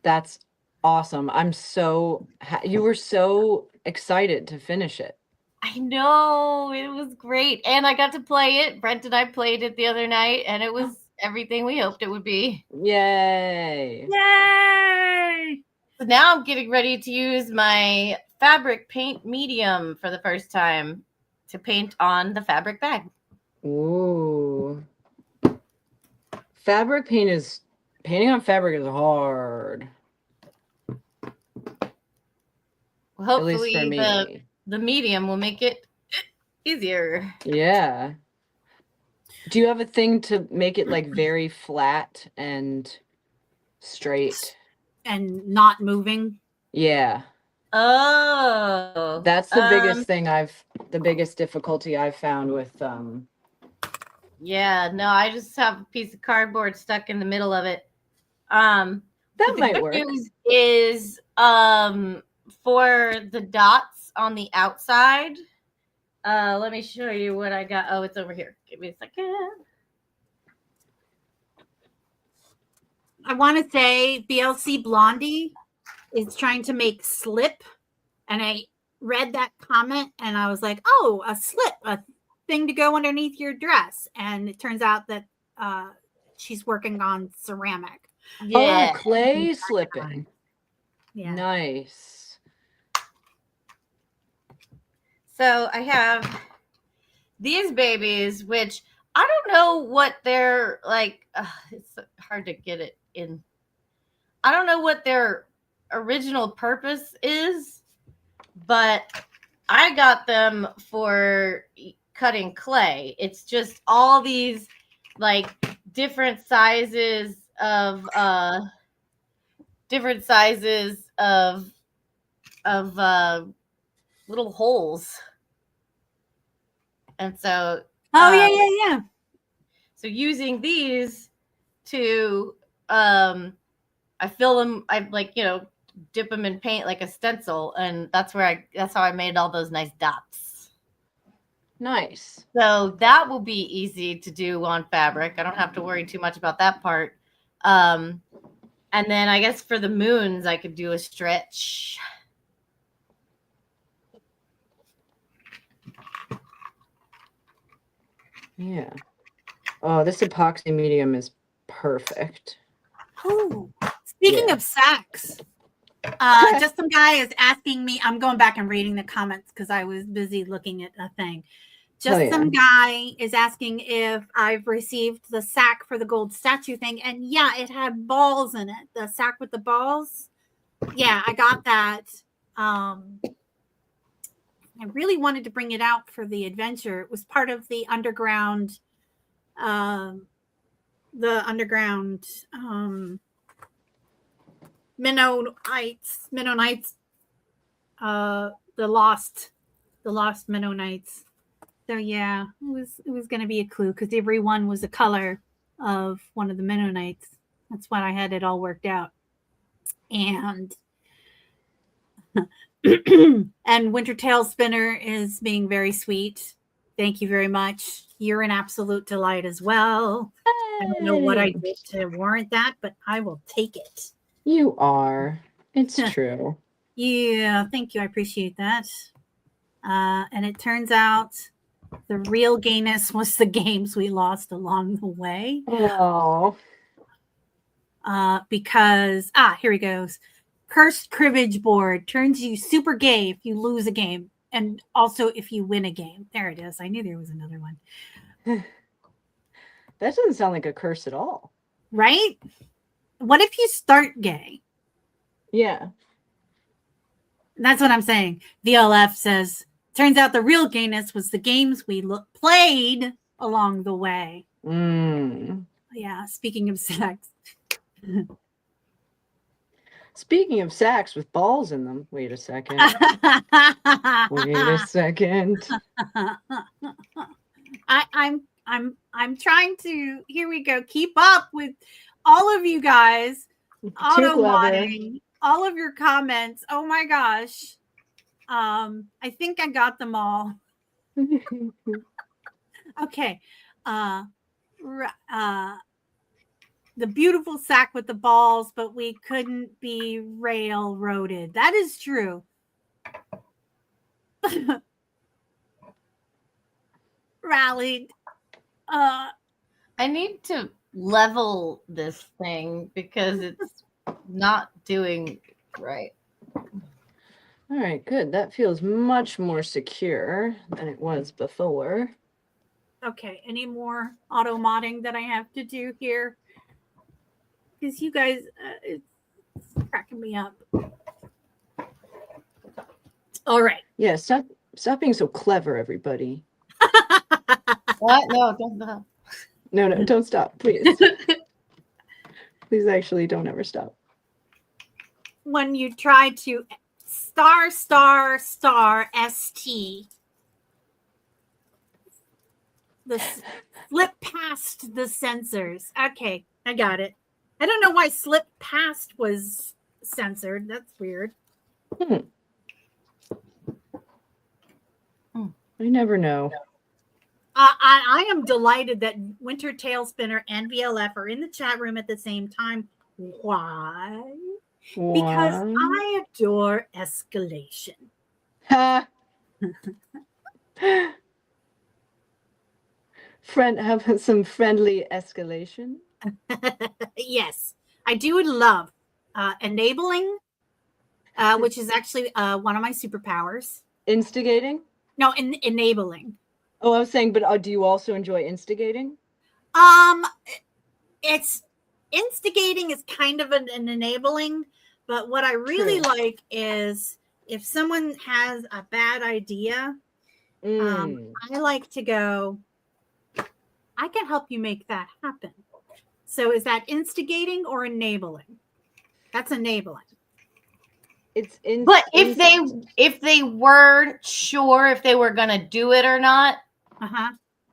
That's awesome. I'm so you were so excited to finish it. I know. It was great. And I got to play it. Brent and I played it the other night, and it was everything we hoped it would be. Yay. Yay! So now I'm getting ready to use my fabric paint medium for the first time to paint on the fabric bag. Ooh. Painting on fabric is hard. Well, At least hopefully for me. the medium will make it easier. Yeah. Do you have a thing to make it like very flat and straight? And not moving. Yeah. Oh. That's the biggest difficulty I've found with Yeah, no, I just have a piece of cardboard stuck in the middle of it. that But the might good work. news is for the dots on the outside. Let me show you what I got. Oh, it's over here. Give me a second. I want to say BLC Blondie is trying to make slip. And I read that comment and I was like, oh, a slip, a thing to go underneath your dress. And it turns out that she's working on ceramic. Yeah. Oh, clay slipping. Yeah. Nice. So I have these babies, which I don't know what they're like. It's hard to get it in. I don't know what their original purpose is, but I got them for cutting clay. It's just all these like different sizes of little holes. And so Yeah. so using these to I fill them, I like, dip them in paint like a stencil, and that's how I made all those nice dots. Nice. So that will be easy to do on fabric. I don't have to worry too much about that part. And then I guess for the moons, I could do a stretch. Yeah. Oh, this epoxy medium is perfect. Ooh. Speaking Yeah. of sacks, Just some guy is asking me. I'm going back and reading the comments because I was busy looking at a thing. Just some guy is asking if I've received the sack for the gold statue thing. And yeah, it had balls in it. The sack with the balls. Yeah, I got that. I really wanted to bring it out for the adventure. It was part of the underground, Mennonites, the lost Mennonites. So yeah, it was going to be a clue because every one was a color of one of the Mennonites. That's why I had it all worked out. And and Winter Tail Spinner is being very sweet. Thank you very much. You're an absolute delight as well. I don't know what I did to warrant that, but I will take it. You are. It's true. Yeah, thank you. I appreciate that. And it turns out the real gayness was the games we lost along the way. Oh. Because, here he goes. Cursed cribbage board turns you super gay if you lose a game. And also if you win a game. There it is. I knew there was another one. That doesn't sound like a curse at all. Right? What if you start gay? Yeah. That's what I'm saying. VLF says, turns out the real gayness was the games we played along the way. Yeah, speaking of sex. Speaking of sacks with balls in them. Wait a second. Wait a second. I'm trying to, here we go, keep up with all of you guys. Auto-modding, all of your comments. Oh my gosh. I think I got them all. Okay. The beautiful sack with the balls, but we couldn't be railroaded. That is true. Rallied. I need to level this thing because it's not doing right. All right, good. That feels much more secure than it was before. Okay, any more auto modding that I have to do here? Because you guys, it's cracking me up. All right. Yeah, stop being so clever, everybody. What? No, don't stop. No, don't stop, please. Please, actually, don't ever stop. When you try to ***** ST, the slip past the sensors. Okay, I got it. I don't know why slip past was censored. That's weird. I never know. I am delighted that Winter Tail Spinner and VLF are in the chat room at the same time. Why? Because I adore escalation. Ha! Have some friendly escalation. Yes, I do love enabling, which is actually one of my superpowers. Instigating? No, enabling. Oh, I was saying, but do you also enjoy instigating? It's instigating is kind of an enabling, but what I really like is if someone has a bad idea, I like to go, I can help you make that happen. So is that instigating or enabling? That's enabling. But if they weren't sure if they were gonna do it or not,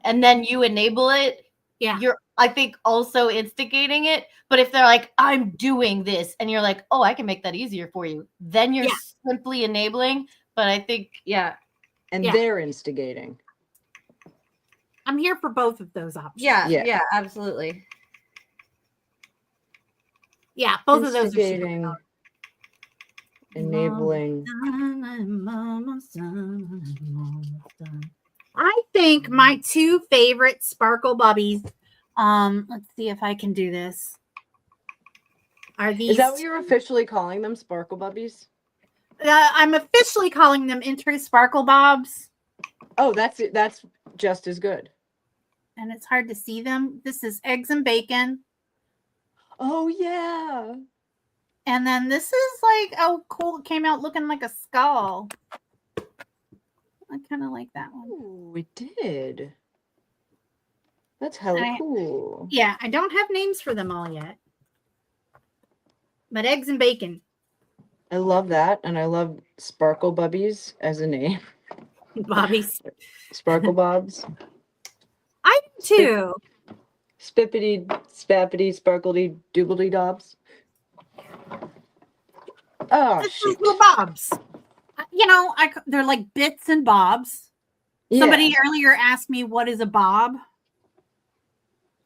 and then you enable it, you're I think also instigating it. But if they're like, I'm doing this, and you're like, oh, I can make that easier for you, then you're simply enabling. But I think they're instigating. I'm here for both of those options. Yeah, absolutely. Yeah, both of those are super enabling. I think my two favorite sparkle bubbies. Let's see if I can do this. are Is these. that what you're officially calling them, Sparkle Bubbies? I'm officially calling them Inter Sparkle Bobs, Oh, that's it. That's just as good. and it's hard to see them. This is eggs and bacon. Oh yeah. And then this is like, oh, cool. It came out looking like a skull. I kind of like that one. Ooh, it did. That's hella cool. Yeah, I don't have names for them all yet. But eggs and bacon. I love that, and I love Sparkle Bubbies as a name. Bobbies. Sparkle Bobs. I do too. Spippity, spappity, sparkledy, doobledy dobs. Oh, This is shoot. little bobs. You know, they're like bits and bobs. Yeah. Somebody earlier asked me, what is a bob?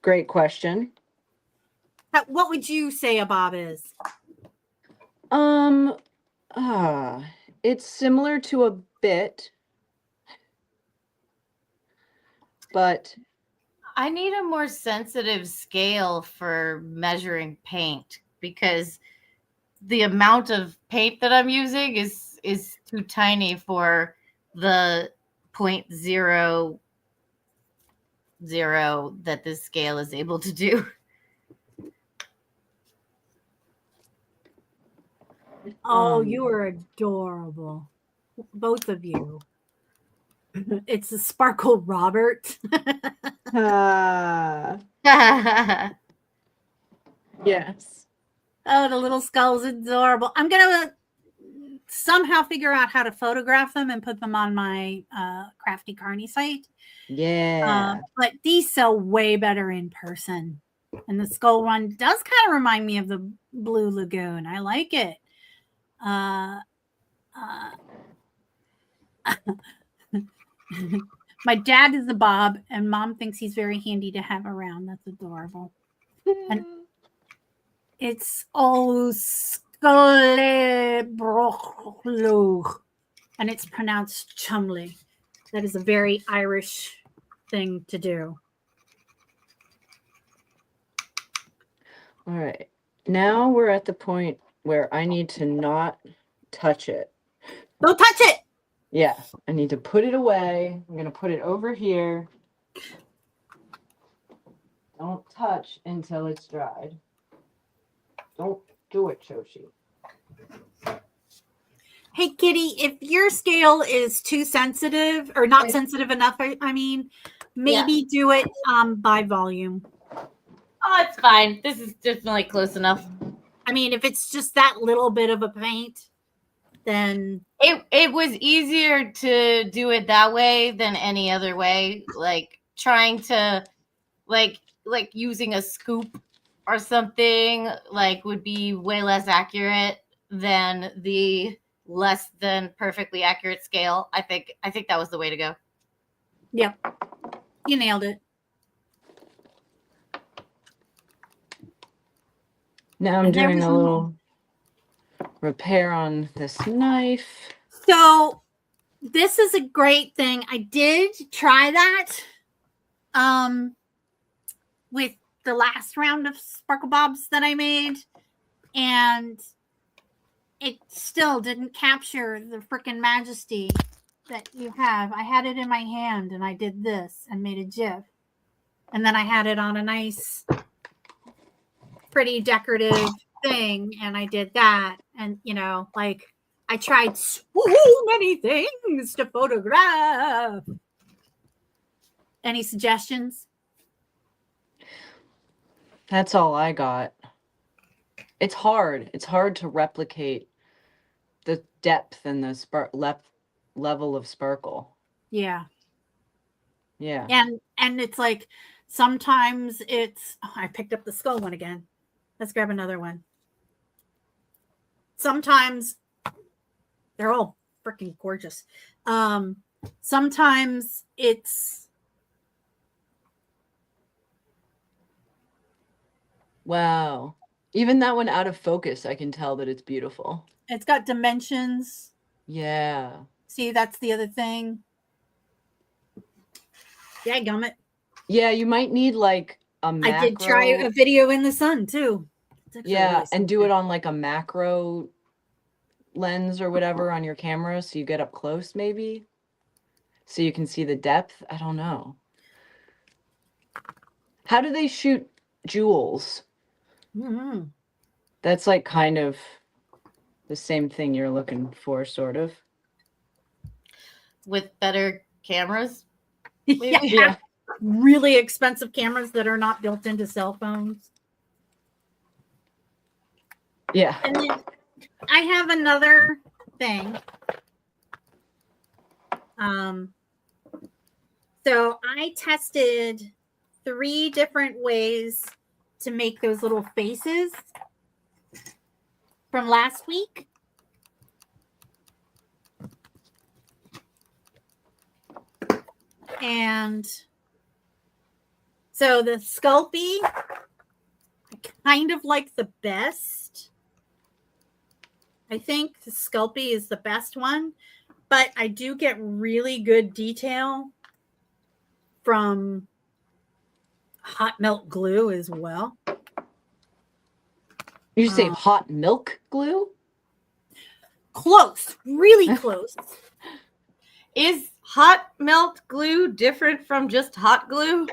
Great question. What would you say a bob is? It's similar to a bit, but I need a more sensitive scale for measuring paint because the amount of paint that I'm using is too tiny for the 0.00 that this scale is able to do. Oh, you are adorable. Both of you. It's a Sparkle Robert. yes. Oh, the little skull's adorable. I'm going to somehow figure out how to photograph them and put them on my Crafty Carney site. Yeah. But these sell way better in person. And the skull one does kind of remind me of the Blue Lagoon. I like it. My dad is a bob, and mom thinks he's very handy to have around. That's adorable. And it's Scolebrochlug, and it's pronounced Chumley. That is a very Irish thing to do. All right. Now we're at the point where I need to not touch it. Don't touch it. Yeah, I need to put it away. I'm going to put it over here. Don't touch until it's dried. Don't do it, Shoshi. Hey, Kitty, if your scale is too sensitive or not sensitive enough, I mean, maybe do it by volume. Oh, it's fine. This is definitely close enough. I mean, if it's just that little bit of a paint, then it was easier to do it that way than any other way. Like trying to like using a scoop or something like would be way less accurate than the less than perfectly accurate scale. I think that was the way to go. Yep. You nailed it. Now I'm doing a little repair on this knife. So this is a great thing. I did try that with the last round of Sparkle Bobs that I made, and it still didn't capture the freaking majesty that you have. I had it in my hand and I did this and made a GIF, and then I had it on a nice pretty decorative thing and I did that, and you know, like I tried so many things to photograph. Any suggestions? That's all I got. It's hard. It's hard to replicate the depth and the level of sparkle. Yeah. Yeah. And it's like sometimes it's I picked up the skull one again. Let's grab another one. Sometimes they're all freaking gorgeous. Sometimes it's wow. Even that one out of focus, I can tell that it's beautiful. It's got dimensions. Yeah. See, that's the other thing. Yeah, gummit. Yeah, you might need like a macro. I did try a video in the sun too. It's actually Yeah, really and do simple. it on like a macro lens or whatever on your camera, so you get up close maybe, so you can see the depth. I don't know. How do they shoot jewels? Mhm. That's like kind of the same thing you're looking for, sort of. With better cameras. Yeah, Yeah. really expensive cameras that are not built into cell phones. Yeah. And then I have another thing. So I tested 3 different ways to make those little faces from last week. And so the Sculpey, I kind of like the best. I think the Sculpey is the best one, but I do get really good detail from hot melt glue as well. You say hot milk glue? Close, really close. Is hot melt glue different from just hot glue?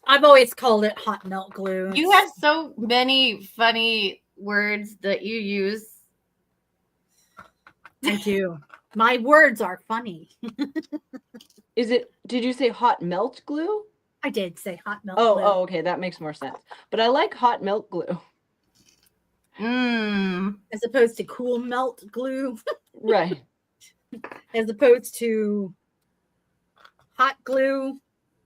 I've always called it hot melt glue. You have so many funny words that you use. I do. My words are funny. Did you say hot melt glue? I did say hot melt Oh, glue. oh, okay, that makes more sense. But I like hot milk glue. As opposed to cool melt glue. Right. As opposed to hot glue.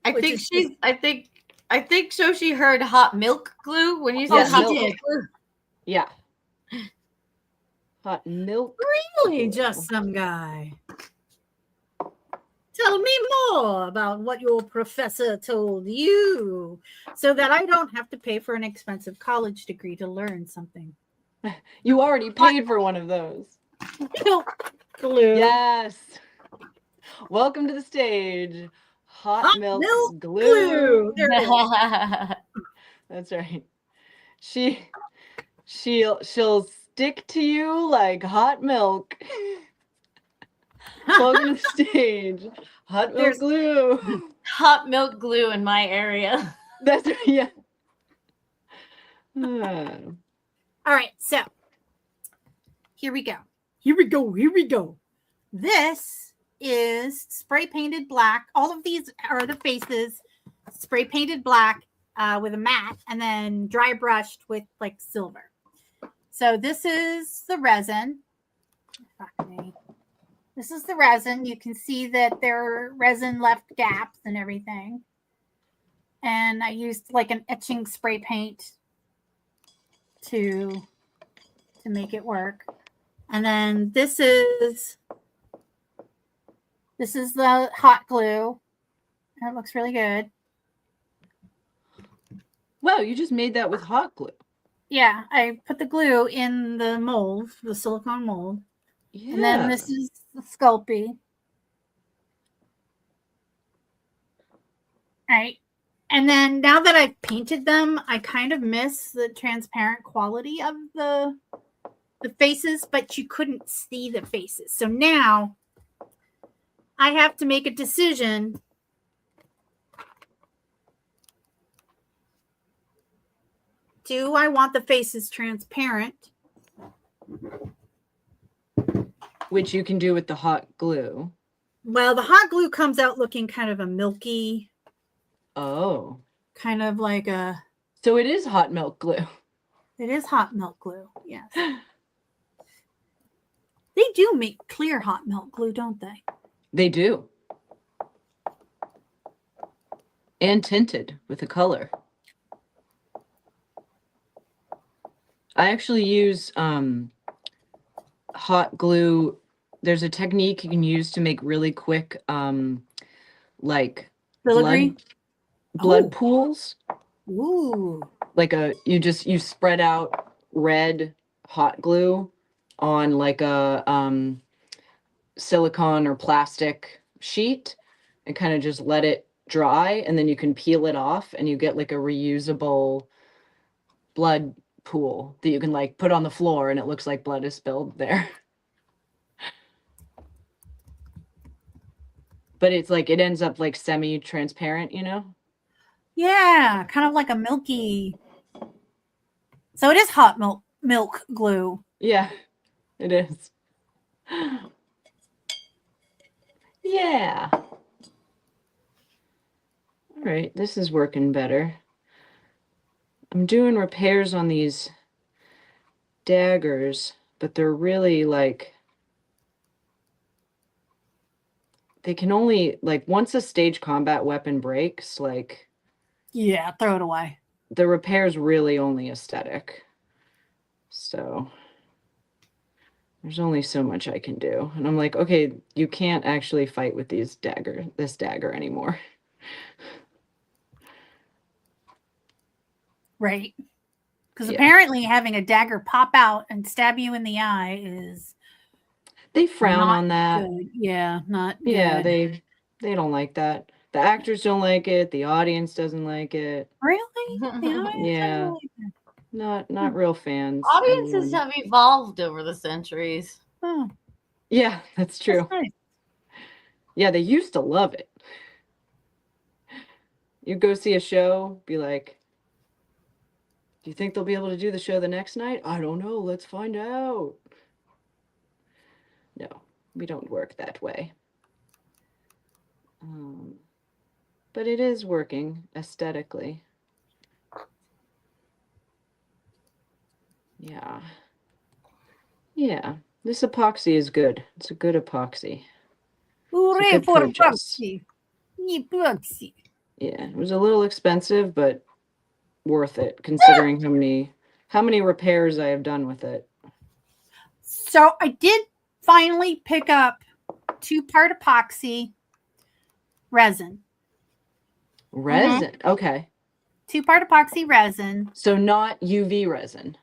I think Shoshi heard hot milk glue when you said Yeah, hot milk. milk glue. Yeah. Hot milk. Really, just some guy. Tell me more about what your professor told you so that I don't have to pay for an expensive college degree to learn something. You already paid for one of those. Milk glue. Yes. Welcome to the stage. Hot milk glue. Glue. There it is. That's right. She'll stick to you like hot milk. Welcome to the stage. Hot milk There's- glue. Hot milk glue in my area. That's right. Yeah. All right, so here we go. Here we go. Here we go. This is spray painted black. All of these are the faces spray painted black with a matte and then dry brushed with like silver. So this is the resin. This is the resin. You can see that there are resin left gaps and everything. And I used like an etching spray paint to make it work. And then this is the hot glue. And it looks really good. Wow, you just made that with hot glue. Yeah, I put the glue in the mold, the silicone mold. Yeah. And then this is the Sculpey. All right. And then now that I've painted them, I kind of miss the transparent quality of the faces, but you couldn't see the faces. So now I have to make a decision. Do I want the faces transparent? Which you can do with the hot glue. Well, the hot glue comes out looking kind of a milky, Oh. kind of like a... So it is hot milk glue. It is hot milk glue, yes. They do make clear hot milk glue, don't they? They do. And tinted with a color. I actually use hot glue. There's a technique you can use to make really quick like Filigree? blood Oh. pools. Ooh. Like you spread out red hot glue on like a silicone or plastic sheet and kind of just let it dry, and then you can peel it off and you get like a reusable blood pool that you can like put on the floor and it looks like blood is spilled there. But it's like it ends up like semi-transparent, you know? Yeah, kind of like a milky. So it is hot milk glue. Yeah, it is. Yeah. All right, this is working better. I'm doing repairs on these daggers, but they're really like they can only like once a stage combat weapon breaks, like Yeah, throw it away. the repair's really only aesthetic. So there's only so much I can do. And I'm like, okay, you can't actually fight with this dagger anymore. Right. Because Yeah. apparently having a dagger pop out and stab you in the eye is They frown not on that. good. Yeah, not Yeah, good. they don't like that. The actors don't like it, the audience doesn't like it. Really? Yeah. Yeah. Not real fans. Audiences have evolved over the centuries. Oh, Yeah, that's true. that's nice. Yeah, they used to love it. You go see a show, be like, do you think they'll be able to do the show the next night? I don't know. Let's find out. No, we don't work that way. But it is working aesthetically. Yeah. Yeah. This epoxy is good. It's a good epoxy. Hooray good for purchase. epoxy. Epoxy. Yeah, it was a little expensive, but worth it considering how many repairs I have done with it. So I did finally pick up 2-part epoxy resin. Resin. Okay. 2-part epoxy resin. So not UV resin.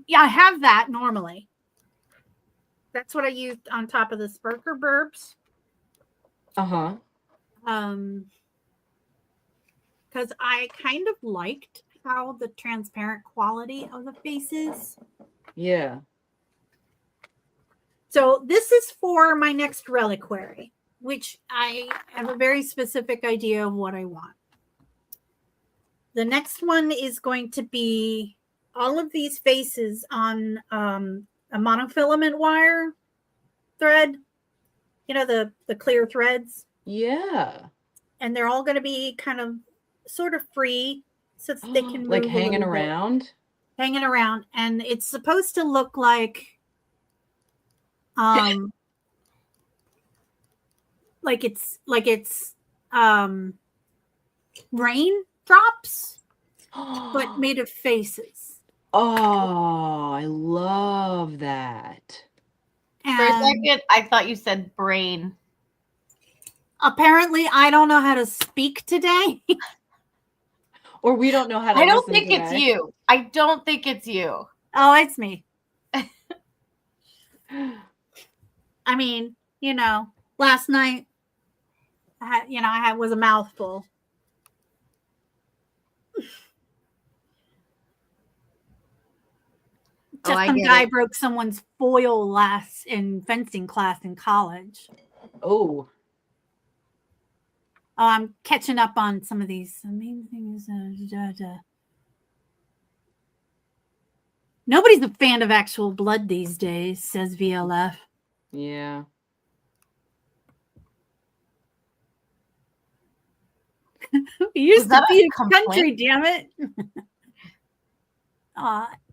Yeah, I have that normally. That's what I used on top of the Spurker Burbs. Uh-huh. Because I kind of liked how the transparent quality of the face is. Yeah. So this is for my next reliquary, which I have a very specific idea of what I want. The next one is going to be all of these faces on a monofilament wire thread. You know, the clear threads. Yeah. And they're all going to be kind of sort of free so that they can move like hanging around. Hanging around. And it's supposed to look like like it's raindrops but made of faces. Oh, I love that. And For a second, I thought you said brain. apparently I don't know how to speak today. Or we don't know how to I don't listen think today. it's you. I don't think it's you. Oh, it's me. I mean, you know, last night I was a mouthful. Just I some get guy it. broke someone's foil in fencing class in college. Oh. Oh, I'm catching up on some of these. The main thing is nobody's a fan of actual blood these days, says VLF. Yeah. We used to that be a a complaint? country, damn it.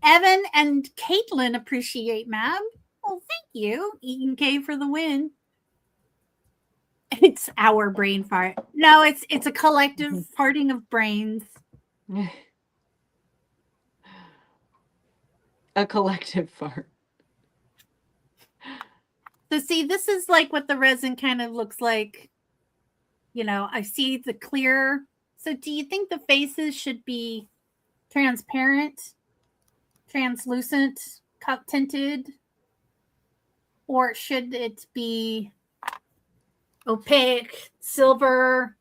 Evan and Caitlin appreciate Mab. Well, thank you. Eaton K for the win. It's our brain fart. No, it's a collective farting of brains. A collective fart. So see, this is like what the resin kind of looks like. You know, I see the clear. So do you think the faces should be transparent, translucent, cup tinted? Or should it be opaque, silver?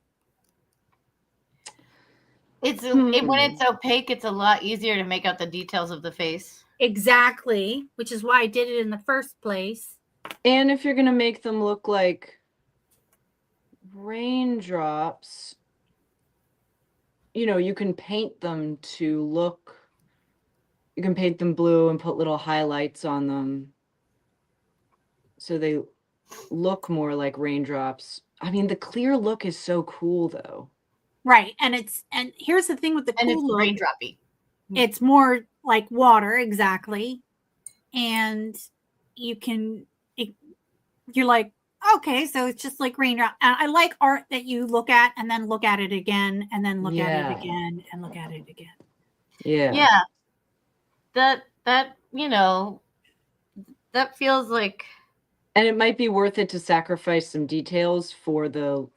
When it's opaque, it's a lot easier to make out the details of the face. Exactly, which is why I did it in the first place. And if you're going to make them look like raindrops, you can paint them to look, you can paint them blue and put little highlights on them so they look more like raindrops. I mean, the clear look is so cool though. Right. And here's the thing with the And cool it's look. raindroppy. It's more like water, exactly. And you're like, okay, so it's just like raindrop. And I like art that you look at and then look at it again and then look at it again and look at it again. Yeah. Yeah. That that feels like. And it might be worth it to sacrifice some details for the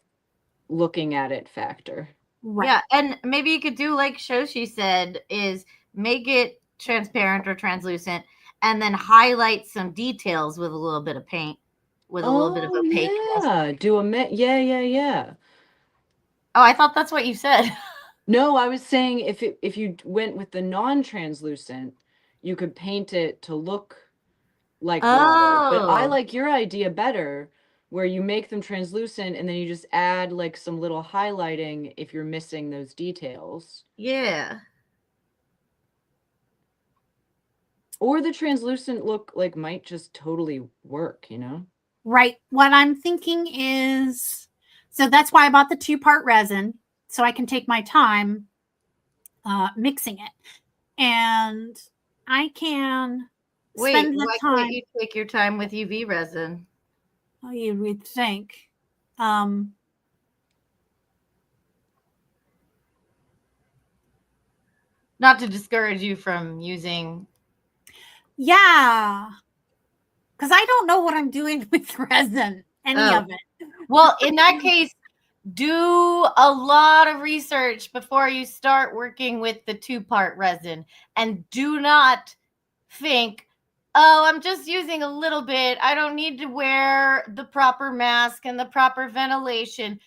looking at it factor. Right. Yeah, and maybe you could do like Shoshi said, is make it transparent or translucent and then highlight some details with a little bit of paint, with a little bit of opaque. Yeah, yeah. Oh, I thought that's what you said. No, I was saying if you went with the non-translucent, you could paint it to look like water. But I like your idea better, where you make them translucent and then you just add like some little highlighting if you're missing those details. Yeah. Or the translucent look like might just totally work, Right. What I'm thinking is, so that's why I bought the 2-part resin, so I can take my time mixing it. And I can spend the time. Why can't you take your time with UV resin? Oh, you would think. Not to discourage you from using. Yeah. Because I don't know what I'm doing with resin, any of it. Well, in that case, do a lot of research before you start working with the 2-part resin. And do not think, oh, I'm just using a little bit. I don't need to wear the proper mask and the proper ventilation.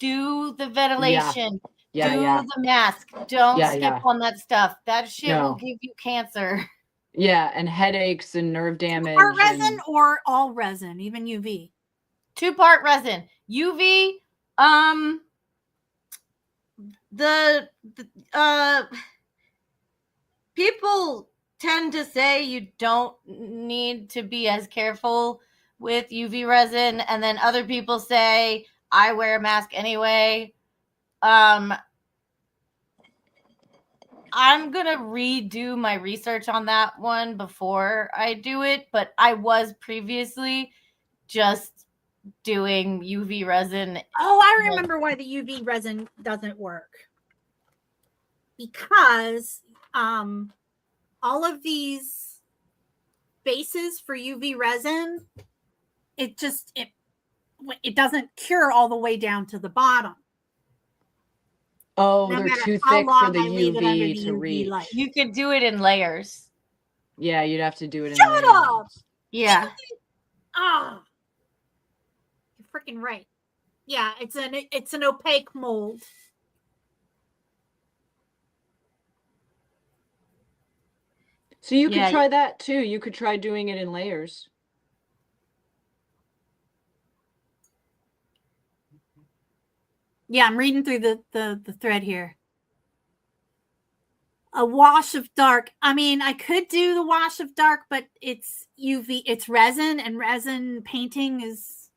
Do the ventilation. Do the mask. Don't skip on that stuff. That shit will give you cancer. Yeah, and headaches and nerve damage. 2-part resin or all resin, even UV? 2-part resin. UV, the people tend to say you don't need to be as careful with UV resin, and then other people say I wear a mask anyway. I'm going to redo my research on that one before I do it, but I was previously just doing UV resin. Oh, I remember why the UV resin doesn't work. Because all of these bases for UV resin, it doesn't cure all the way down to the bottom. Oh, they're too thick for the UV to reach. light. You could do it in layers. Yeah, you'd have to do it in layers. Shut up! Yeah. Oh, you're freaking right. Yeah, it's an opaque mold. So you could try that too. You could try doing it in layers. Yeah, I'm reading through the thread here. A wash of dark. I mean, I could do the wash of dark, but it's UV, it's resin, and resin painting is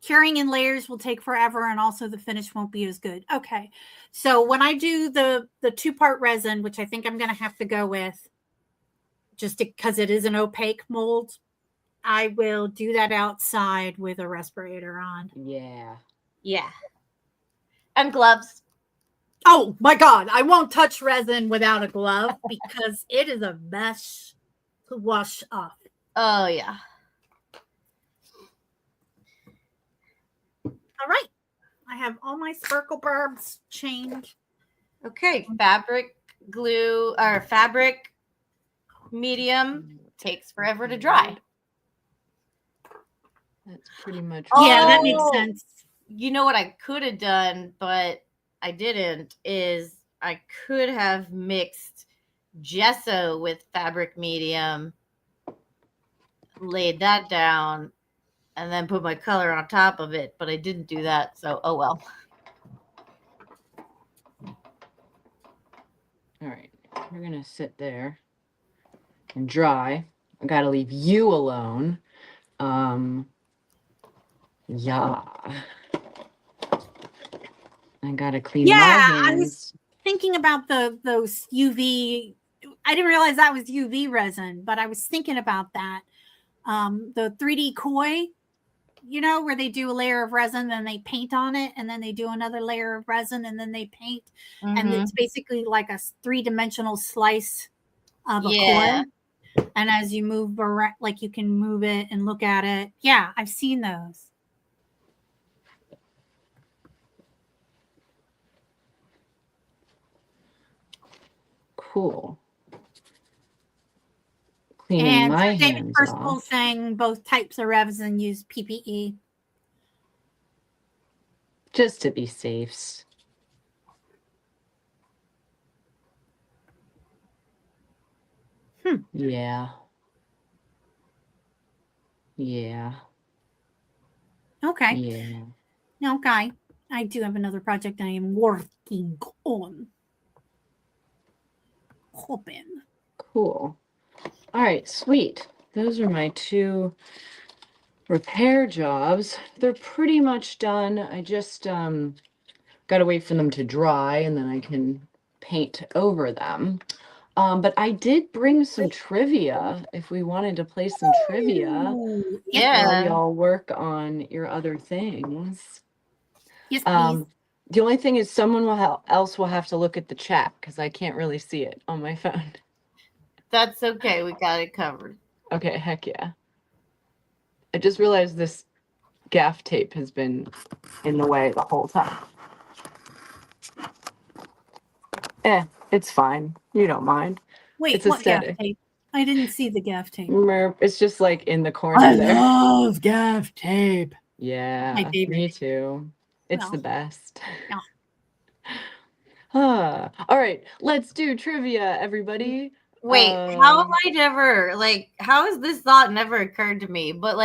curing in layers will take forever, and also the finish won't be as good. Okay, so when I do the 2-part resin, which I think I'm going to have to go with, just because it is an opaque mold, I will do that outside with a respirator on. Yeah. And gloves. Oh my God, I won't touch resin without a glove because it is a mess to wash off. Oh, yeah. All right. I have all my sparkle barbs chained. Okay, fabric glue or fabric medium takes forever to dry. That's pretty much. Yeah, that makes sense. You know what I could have done, but I didn't is I could have mixed gesso with fabric medium, laid that down, and then put my color on top of it, but I didn't do that, so oh well. All right, you're gonna sit there and dry. I gotta leave you alone. Yeah. I gotta clean my I was hands. thinking about those UV. I didn't realize that was UV resin, but I was thinking about that. The 3D koi, where they do a layer of resin, then they paint on it, and then they do another layer of resin, and then they paint, and it's basically like a 3-dimensional slice of a Yeah. koi. And as you move around, like you can move it and look at it. Yeah, I've seen those. Cool. Cleaning And my David hands Percival off. saying both types of resin use PPE. Just to be safe. Yeah. Yeah. Okay. Yeah. Okay. I do have another project I am working on. Hoping. Cool. All right, sweet. Those are my 2 repair jobs. They're pretty much done. I just gotta wait for them to dry and then I can paint over them. But I did bring some trivia if we wanted to play some trivia Ooh, Yeah. while y'all work on your other things. Yes, please. The only thing is someone else will have to look at the chat because I can't really see it on my phone. That's okay. We got it covered. Okay, heck yeah. I just realized this gaff tape has been in the way the whole time. It's fine. You don't mind. Wait, It's what gaff aesthetic. tape? I didn't see the gaff tape. It's just like in the corner there. love gaff tape. Yeah, My favorite. me too. It's Well, the best. yeah. All right, let's do trivia, everybody. Wait, how have I never, how has this thought never occurred to me? But,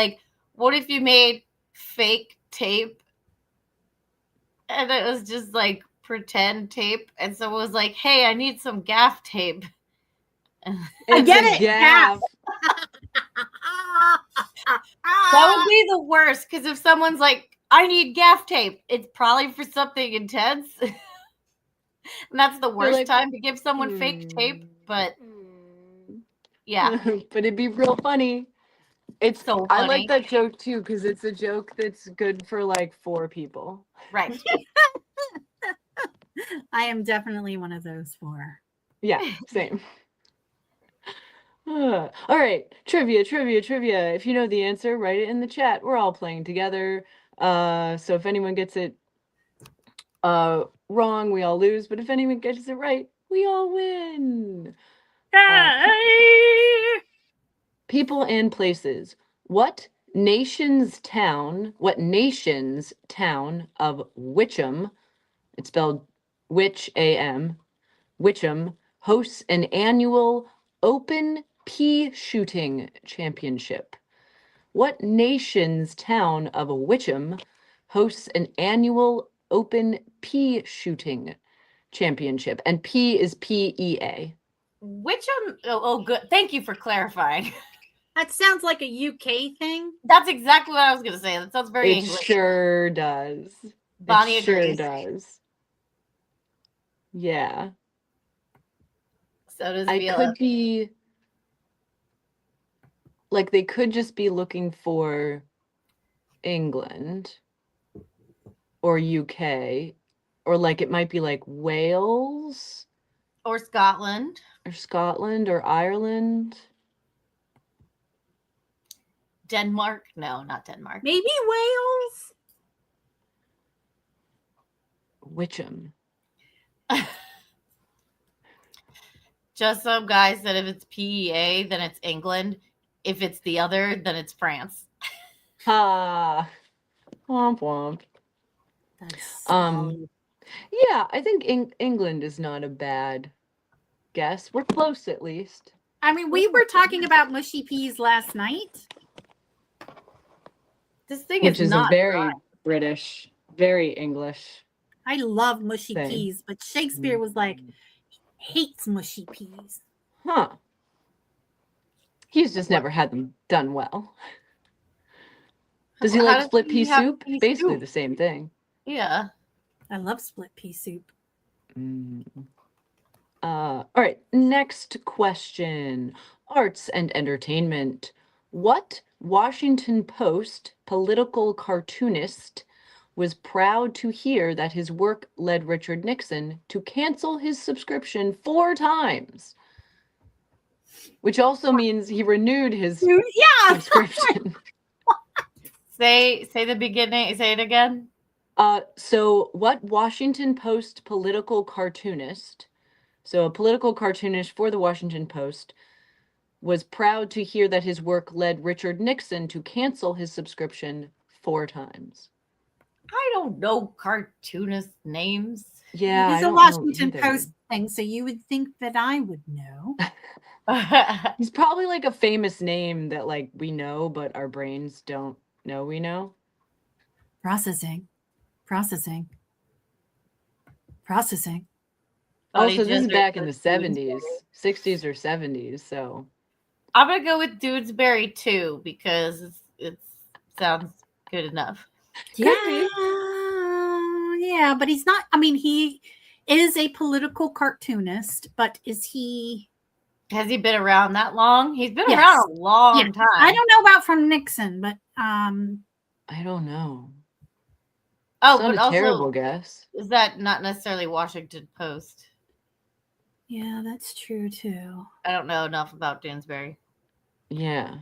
what if you made fake tape and it was just, pretend tape and someone was like, hey, I need some gaff tape? I get it. Gaff. That would be the worst, because if someone's like, I need gaff tape, it's probably for something intense. And that's the worst time to give someone fake tape, but yeah. But it'd be real funny. It's so funny. I like that joke too, because it's a joke that's good for 4 people. Right. I am definitely one of those 4. Yeah, same. All right, trivia. If you know the answer, write it in the chat. We're all playing together. So if anyone gets it wrong, we all lose. But if anyone gets it right, we all win. People and places. What nation's town of Witcham, it's spelled Witch A-M, Witcham, hosts an annual open pea shooting championship? What nation's town of Witcham hosts an annual open pea shooting championship? And P is P-E-A. Witcham. Oh, good. Thank you for clarifying. That sounds like a UK thing. That's exactly what I was going to say. That sounds very It English. sure does. Bonnie it sure agrees. does. Yeah. So does I Vila. could be they could just be looking for England or UK, or it might be Wales Or Scotland. or Ireland. Denmark? No, not Denmark. Maybe Wales. Witcham. Just some guy said if it's PEA, then it's England. If it's the other, then it's France. Ha. Womp womp. That's Yeah, I think England is not a bad guess. We're close at least. I mean, we were talking about mushy peas last night. This thing Which is is a not very dry. British, very English. I love mushy Thing. peas, but Shakespeare was like, hates mushy peas. Huh. He's just never had them done well. Does he How like does split he pea have soup? pea Basically soup? the same thing. Yeah. I love split pea soup. All right, next question. Arts and entertainment. What Washington Post political cartoonist was proud to hear that his work led Richard Nixon to cancel his subscription 4 times? Which also means he renewed his Yeah. subscription. Say the beginning. Say it again. So what Washington Post political cartoonist, so a political cartoonist for the Washington Post, was proud to hear that his work led Richard Nixon to cancel his subscription 4 times. I don't know cartoonist names. Yeah, It I is a don't Washington know either. Post thing, so you would think that I would know. He's probably like a famous name that like we know, but our brains don't know we know. Processing. Thought he Also, this is just back in the referred to 70s, 60s or 70s, so I'm gonna go with Dudesbury too because it sounds good enough. Yeah. Yeah, but he's not. I mean, he is a political cartoonist, but is he? Has he been around that long? He's been Yes. around a long Yeah. time. I don't know about from Nixon, but I don't know. Oh, It's not but a also, terrible guess. is that not necessarily Washington Post? yeah, that's true too. I don't know enough about Dudesbury, Yeah.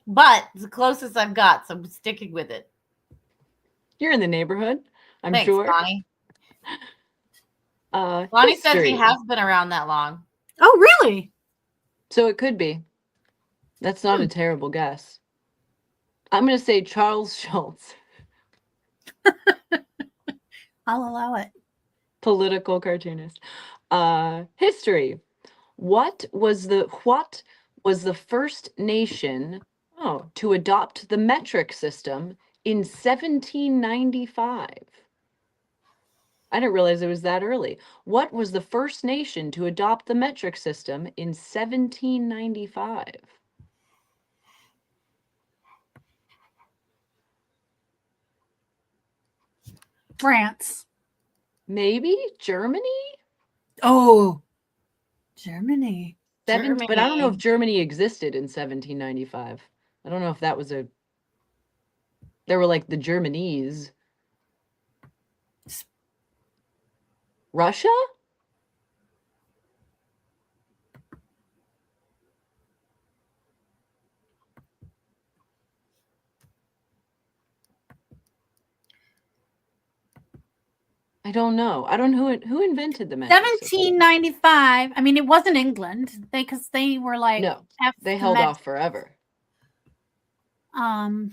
but it's the closest I've got, so I'm sticking with it. You're in the neighborhood, I'm Thanks, sure. Bonnie. Bonnie says he History. has been around that long. Oh, really? So it could be. That's not a terrible guess. I'm going to say Charles Schultz, I'll allow it. political cartoonist. History. What was the first nation to adopt the metric system in 1795? I didn't realize it was that early. What was the first nation to adopt the metric system in 1795? France. Maybe Germany? Oh, Germany. But I don't know if Germany. Germany existed in 1795. I don't know if that was there were like the Germanese. Russia? I don't know. I don't know who invented the metric system. 1795. I mean, it wasn't England. Because they were like No, F they the held Mex- off forever. Who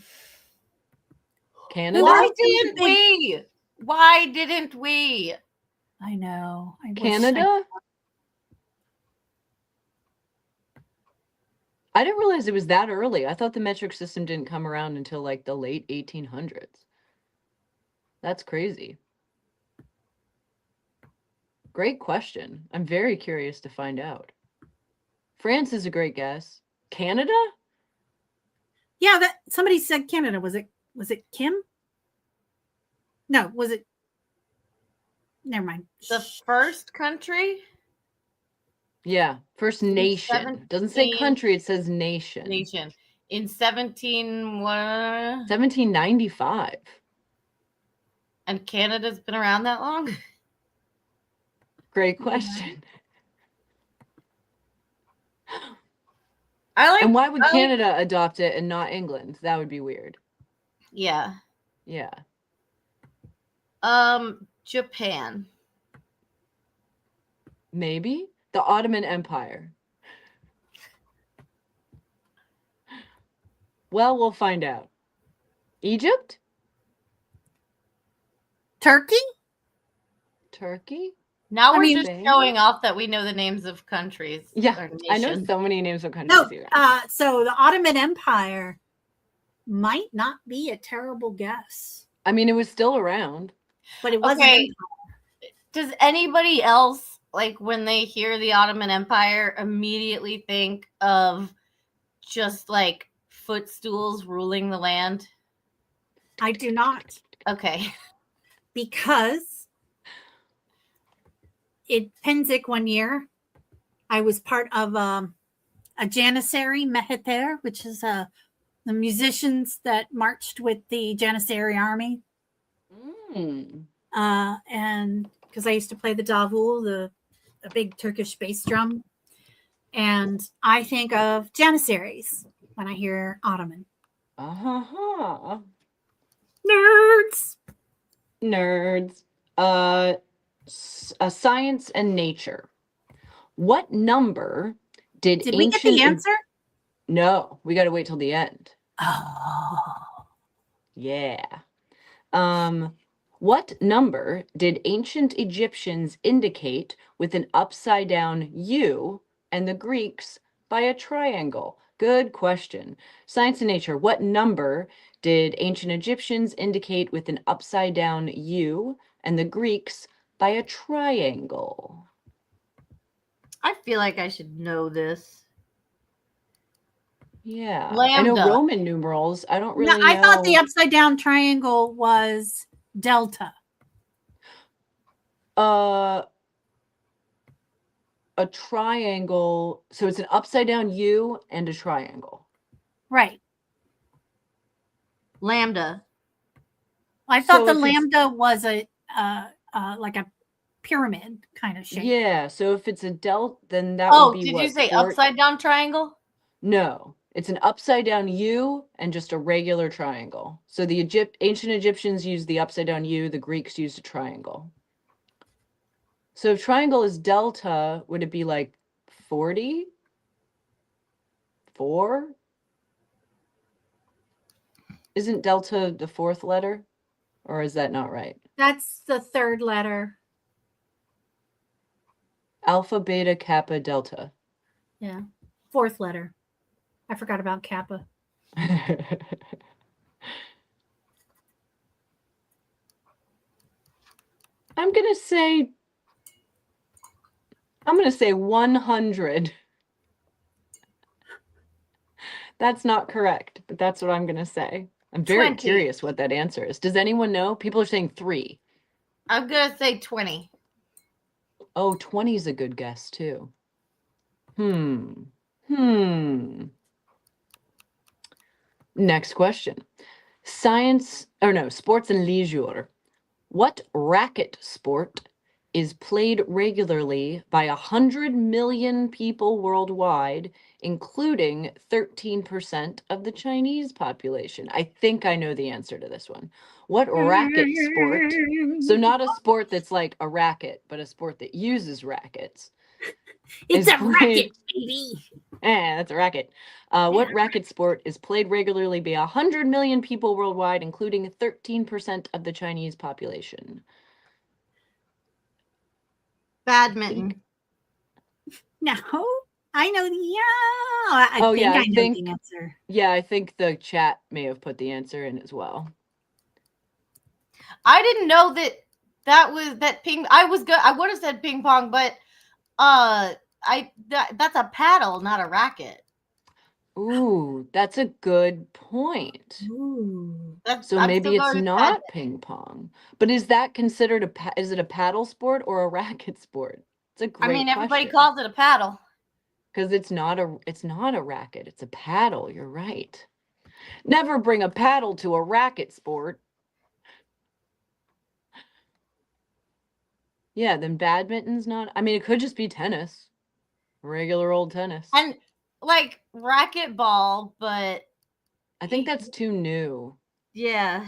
Canada? Why else is didn't big? we? Why didn't we? I know. I wish Canada? I didn't realize it was that early. I thought the metric system didn't come around until like the late 1800s. That's crazy. Great question. I'm very curious to find out. France is a great guess. Canada? Yeah, that somebody said Canada. Was it Kim? No, was it? Never mind. The first country? Yeah, first nation. Doesn't say 17 country, it says nation. Nation. In 1795. And Canada's been around that long? Great question. And why would Canada adopt it and not England? That would be weird. Yeah. Yeah. Japan. Maybe the Ottoman Empire. Well, we'll find out. Egypt? Turkey? Turkey. Now I we're mean- just Spain? showing off that we know the names of countries. Yeah, or I know nations. so many names of countries No, here. so the Ottoman Empire might not be a terrible guess, I mean, it was still around. but it wasn't. Okay. Does anybody else, like when they hear the Ottoman Empire, immediately think of just like footstools ruling the land? I do not, Okay. because in Penzik one year, I was part of a Janissary Meheter, which is the musicians that marched with the Janissary army. Mm. And because I used to play the davul, the big Turkish bass drum, and I think of Janissaries when I hear Ottoman. Uh-huh. Nerds. Nerds. Science and nature. What number did we get the answer? No, we got to wait till the end. Oh. Yeah. What number did ancient Egyptians indicate with an upside down U and the Greeks by a triangle? Good question. Science and nature. What number did ancient Egyptians indicate with an upside down U and the Greeks by a triangle? I feel like I should know this. Yeah. Lambda. I know Roman numerals. I don't really No, I know. thought the upside down triangle was delta. A triangle. So it's an upside down U and a triangle. Right. Lambda. I thought So the if it's- lambda was a like a pyramid kind of shape. Yeah. So if it's a delta, then that Oh, would be did what, you say 4 upside down triangle? No, it's an upside down U and just a regular triangle. So the ancient Egyptians used the upside down U, the Greeks used a triangle. So if triangle is delta, would it be like 40? 4? Isn't delta the fourth letter? Or is that not right? That's the third letter. Alpha, beta, kappa, delta. Yeah. Fourth letter. I forgot about kappa. I'm gonna say 100. That's not correct, but that's what I'm gonna say. I'm very 20. curious what that answer is. Does anyone know? People are saying 3. I'm gonna say 20. Oh, 20 is a good guess too. Next question. Sports and leisure. What racket sport is played regularly by 100 million people worldwide, including 13% of the Chinese population? I think I know the answer to this one. What racket sport? So not a sport that's like a racket, but a sport that uses rackets. It's is a played- racket, baby. That's a racket. What racket sport is played regularly by 100 million people worldwide, including 13% of the Chinese population? Badminton. No, I know the I Oh, think yeah, I I know think- the answer. Yeah, I think the chat may have put the answer in as well. I didn't know that was that ping. I was good. I would have said ping pong, but that's a paddle, not a racket. Ooh, that's a good point. Ooh. So I'm maybe still it's going with not badminton. ping pong. But is that considered is it a paddle sport or a racket sport? It's a great I mean, everybody question. calls it a paddle. Because it's not a racket, it's a paddle. You're right. Never bring a paddle to a racket sport. Yeah, then badminton's not. I mean, it could just be tennis. Regular old tennis. And like racquetball, but I think that's too new. yeah.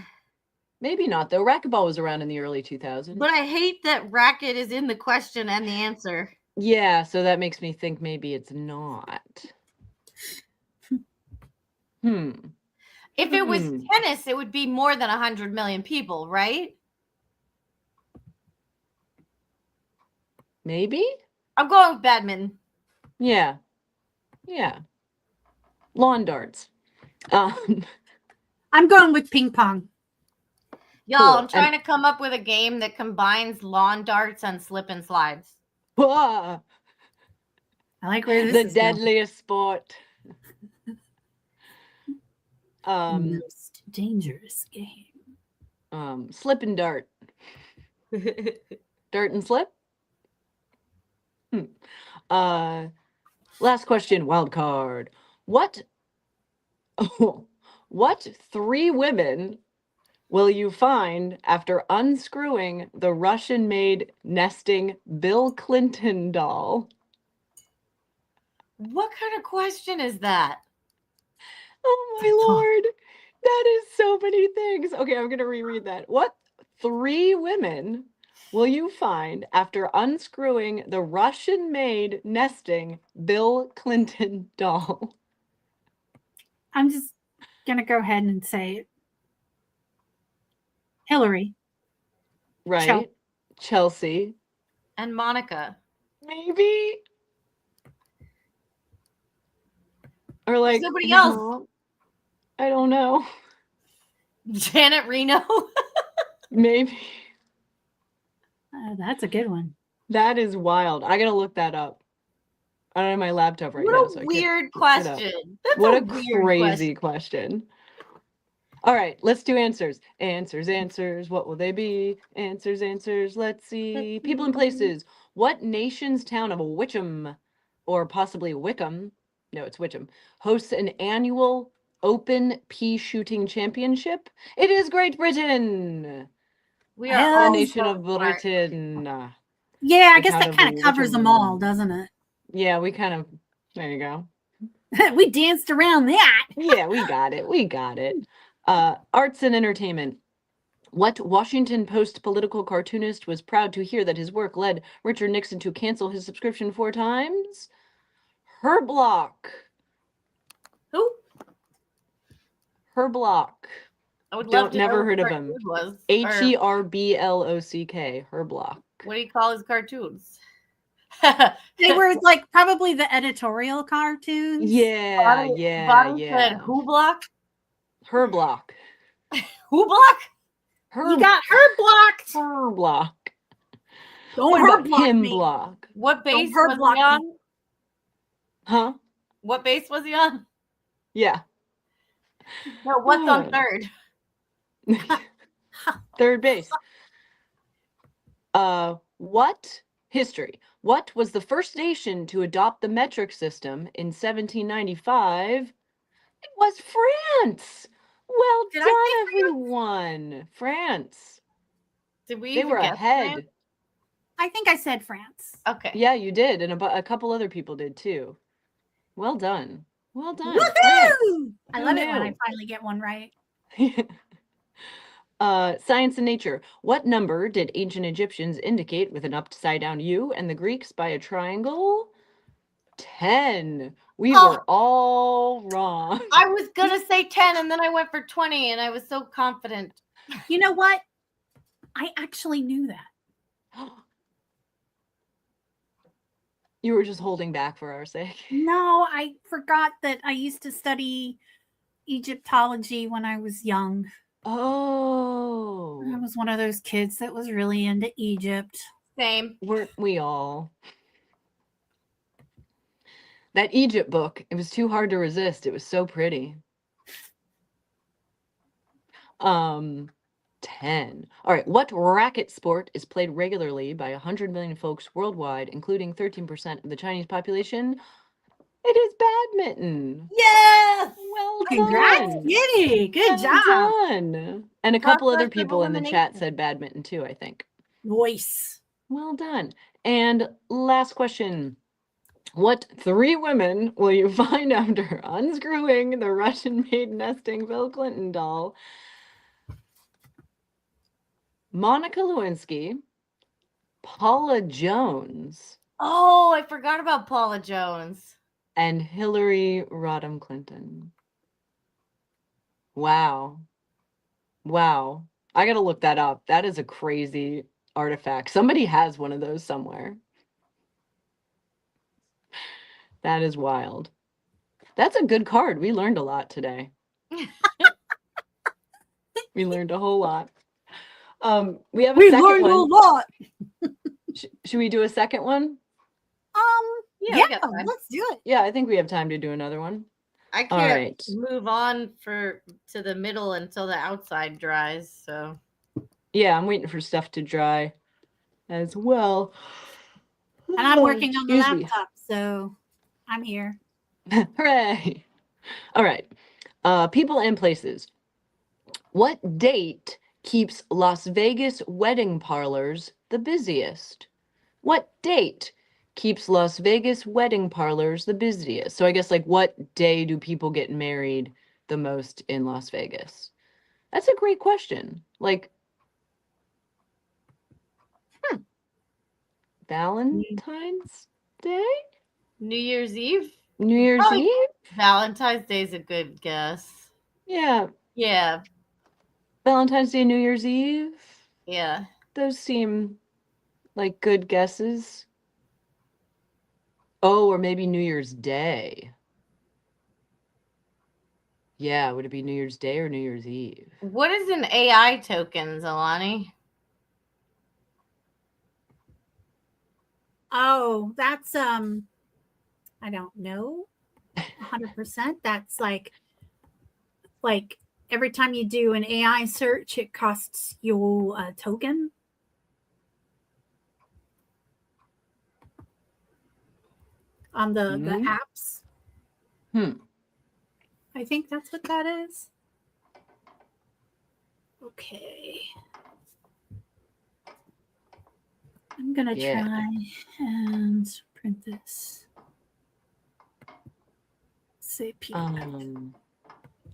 Maybe not though. Racquetball was around in the early 2000s. But I hate that racket is in the question and the answer. Yeah, so that makes me think maybe it's not. If it was Hmm. tennis, it would be more than 100 million people, right? Maybe? I'm going with badminton. Yeah. Yeah. Lawn darts. Um, I'm going with ping pong. Y'all, Cool. I'm trying to come up with a game that combines lawn darts and slip and slides. I I like where this the is going. deadliest sport. Most dangerous game. Slip and dart. Dart and slip? Last question, wild card. What what 3 women will you find after unscrewing the Russian-made nesting Bill Clinton doll? What kind of question is that? Oh my lord. That is so many things. Okay, I'm going to reread that. What 3 women will you find after unscrewing the Russian-made nesting Bill Clinton doll? I'm just going to go ahead and say it. Hillary. Right? Chelsea. And Monica. Maybe. Or like somebody else. no, I don't know. Janet Reno. Maybe. That's a good one. That is wild. I gotta look that up. I don't have my laptop right now. What So a I can't weird look it up. question. That's What a weird crazy question. All right, let's do answers. Answers. What will they be? Answers. Let's see. People and places. What nation's town of Wickham, or possibly Wickham, no, it's Wickham, hosts an annual open pea shooting championship? It is Great Britain. We The are all nation so of smart. Britain. Yeah, I The guess town that of kind of covers them Wickham. all, doesn't it? Yeah, we kind of, there you go. We danced around that. Yeah, we got it. Arts and entertainment. What Washington Post political cartoonist was proud to hear that his work led Richard Nixon to cancel his subscription 4 times? Herblock. Who? Herblock. I would love to know Never what heard the of him. cartoon was. Herblock. Herblock. What do you call his cartoons? They were like probably the editorial cartoons. Yeah. Bottom said who block? Herblock. Who block? You got her blocked. Herblock. Don't What her about block him me. block? What base her was block he me. on? Huh? What base was he on? Yeah. No, what's on third? Third base. What history? What was the first nation to adopt the metric system in 1795? It was France. Well Did I say done, everyone. France. Did we They even were guess ahead. France? I think I said France. Okay. Yeah, you did, and a couple other people did too. Well done. Well done. France. Woohoo! I Who love it when I knew? finally get one right. Science and nature. What number did ancient Egyptians indicate with an upside down U and the Greeks by a triangle? 10. We were all wrong. I was gonna say 10 and then I went for 20 and I was so confident. You know what? I actually knew that. You were just holding back for our sake. No, I forgot that I used to study Egyptology when I was young. Oh. I was one of those kids that was really into Egypt. Same. Weren't we all? That Egypt book, it was too hard to resist. It was so pretty. 10. All right. What racket sport is played regularly by 100 million folks worldwide, including 13% of the Chinese population? It is badminton. Yes. Well Congrats, done. Kitty. Good Well job. done. And a couple other Process of people in the chat elimination. said badminton too, I think. Voice. Well done. And last question. What 3 women will you find after unscrewing the Russian-made nesting Bill Clinton doll? Monica Lewinsky, Paula Jones, Oh, I forgot about Paula Jones. and Hillary Rodham Clinton. Wow. I gotta look that up. That is a crazy artifact. Somebody has one of those somewhere. That is wild. That's a good card. We learned a lot today. We learned a whole lot. We have a second one. lot. Should we do a second one? Yeah, Yeah, we got time. let's do it. Yeah, I think we have time to do another one. I All can't right. move on to the middle until the outside dries. So Yeah, I'm waiting for stuff to dry as well. And I'm working on the Excuse me. laptop, so I'm here. Hooray. All right. People and places. What date keeps Las Vegas wedding parlors the busiest? What date keeps Las Vegas wedding parlors the busiest? So I guess like what day do people get married the most in Las Vegas? That's a great question. Like Valentine's Day? New Year's Eve? New Year's Probably Eve? Valentine's Day is a good guess. Yeah. Yeah. Valentine's Day, New Year's Eve. Yeah. Those seem like good guesses. Oh, or maybe New Year's Day. Yeah, would it be New Year's Day or New Year's Eve? What is an AI token, Zalani? Oh, that's I don't know 100%. That's like every time you do an AI search, it costs you a token. On the apps. I think that's what that is. Okay. I'm gonna try and print this. Say PDF.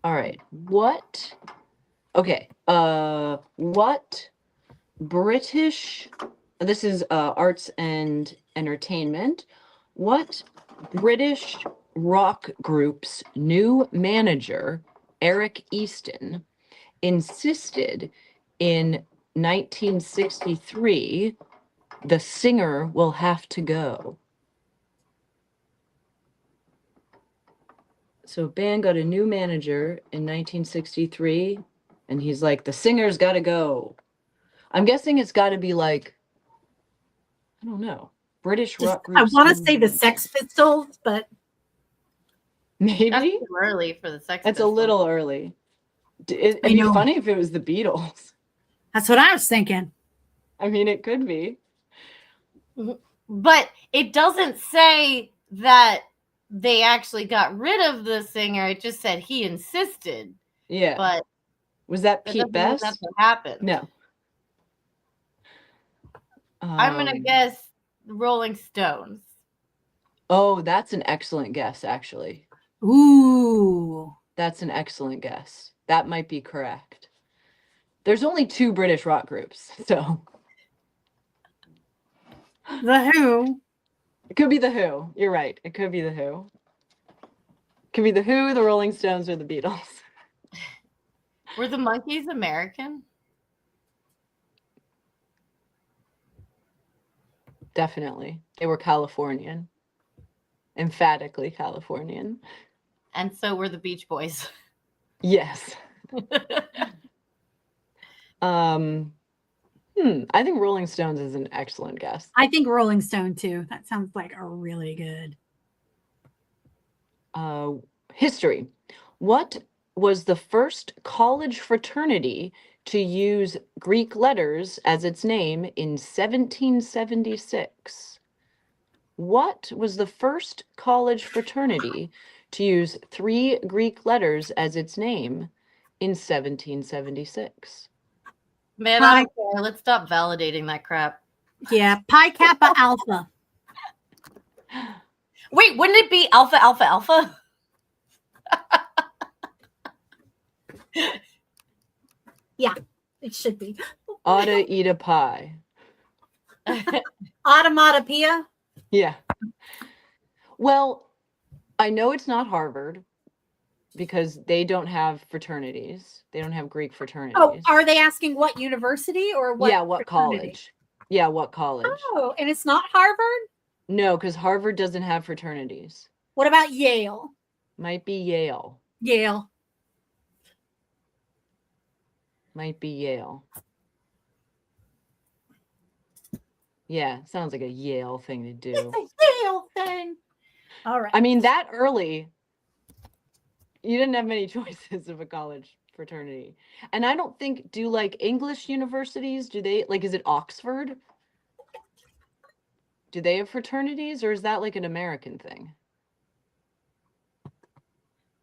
All right. What? Okay. What British? This is arts and entertainment. What British rock group's new manager, Eric Easton, insisted in 1963 the singer will have to go? So band got a new manager in 1963 and he's like, the singer's got to go. I'm guessing it's got to be like, I don't know, British rock group. I want to say the Sex Pistols, but maybe that's too early for the Sex It's Pistols. a little early. It'd be funny if it was the Beatles. That's what I was thinking. I mean, it could be. But it doesn't say that they actually got rid of the singer. It just said he insisted. Yeah. But was that Pete Best? That's what happened. No. I'm going to guess Rolling Stones. Oh, that's an excellent guess, actually. Ooh. That's an excellent guess. That might be correct. There's only 2 British rock groups, so. The Who. It could be The Who. You're right. It could be The Who. It could be The Who, the Rolling Stones, or the Beatles. Were the Monkees American? Definitely. They were Californian. Emphatically Californian. And so were the Beach Boys. Yes. I think Rolling Stones is an excellent guess. I think Rolling Stone too. That sounds like a really good. History. What was the first college fraternity to use Greek letters as its name in 1776? What was the first college fraternity to use 3 Greek letters as its name in 1776? Man, I don't care. Let's stop validating that crap. Yeah, Pi Kappa Alpha. Wait, wouldn't it be Alpha Alpha Alpha? Yeah, it should be. Auta Eta Pi. Automatopoeia. Yeah. Well, I know it's not Harvard because they don't have fraternities. They don't have Greek fraternities. Oh, are they asking what university or what? Yeah, what fraternity? college? Yeah, what college? Oh, and it's not Harvard? No, because Harvard doesn't have fraternities. What about Yale? Might be Yale. Yale. Might be Yale. Yeah, sounds like a Yale thing to do. It's a Yale thing. All right. I mean, that early, you didn't have many choices of a college fraternity. And I don't think, do like English universities, do they, like, is it Oxford? Do they have fraternities, or is that like an American thing?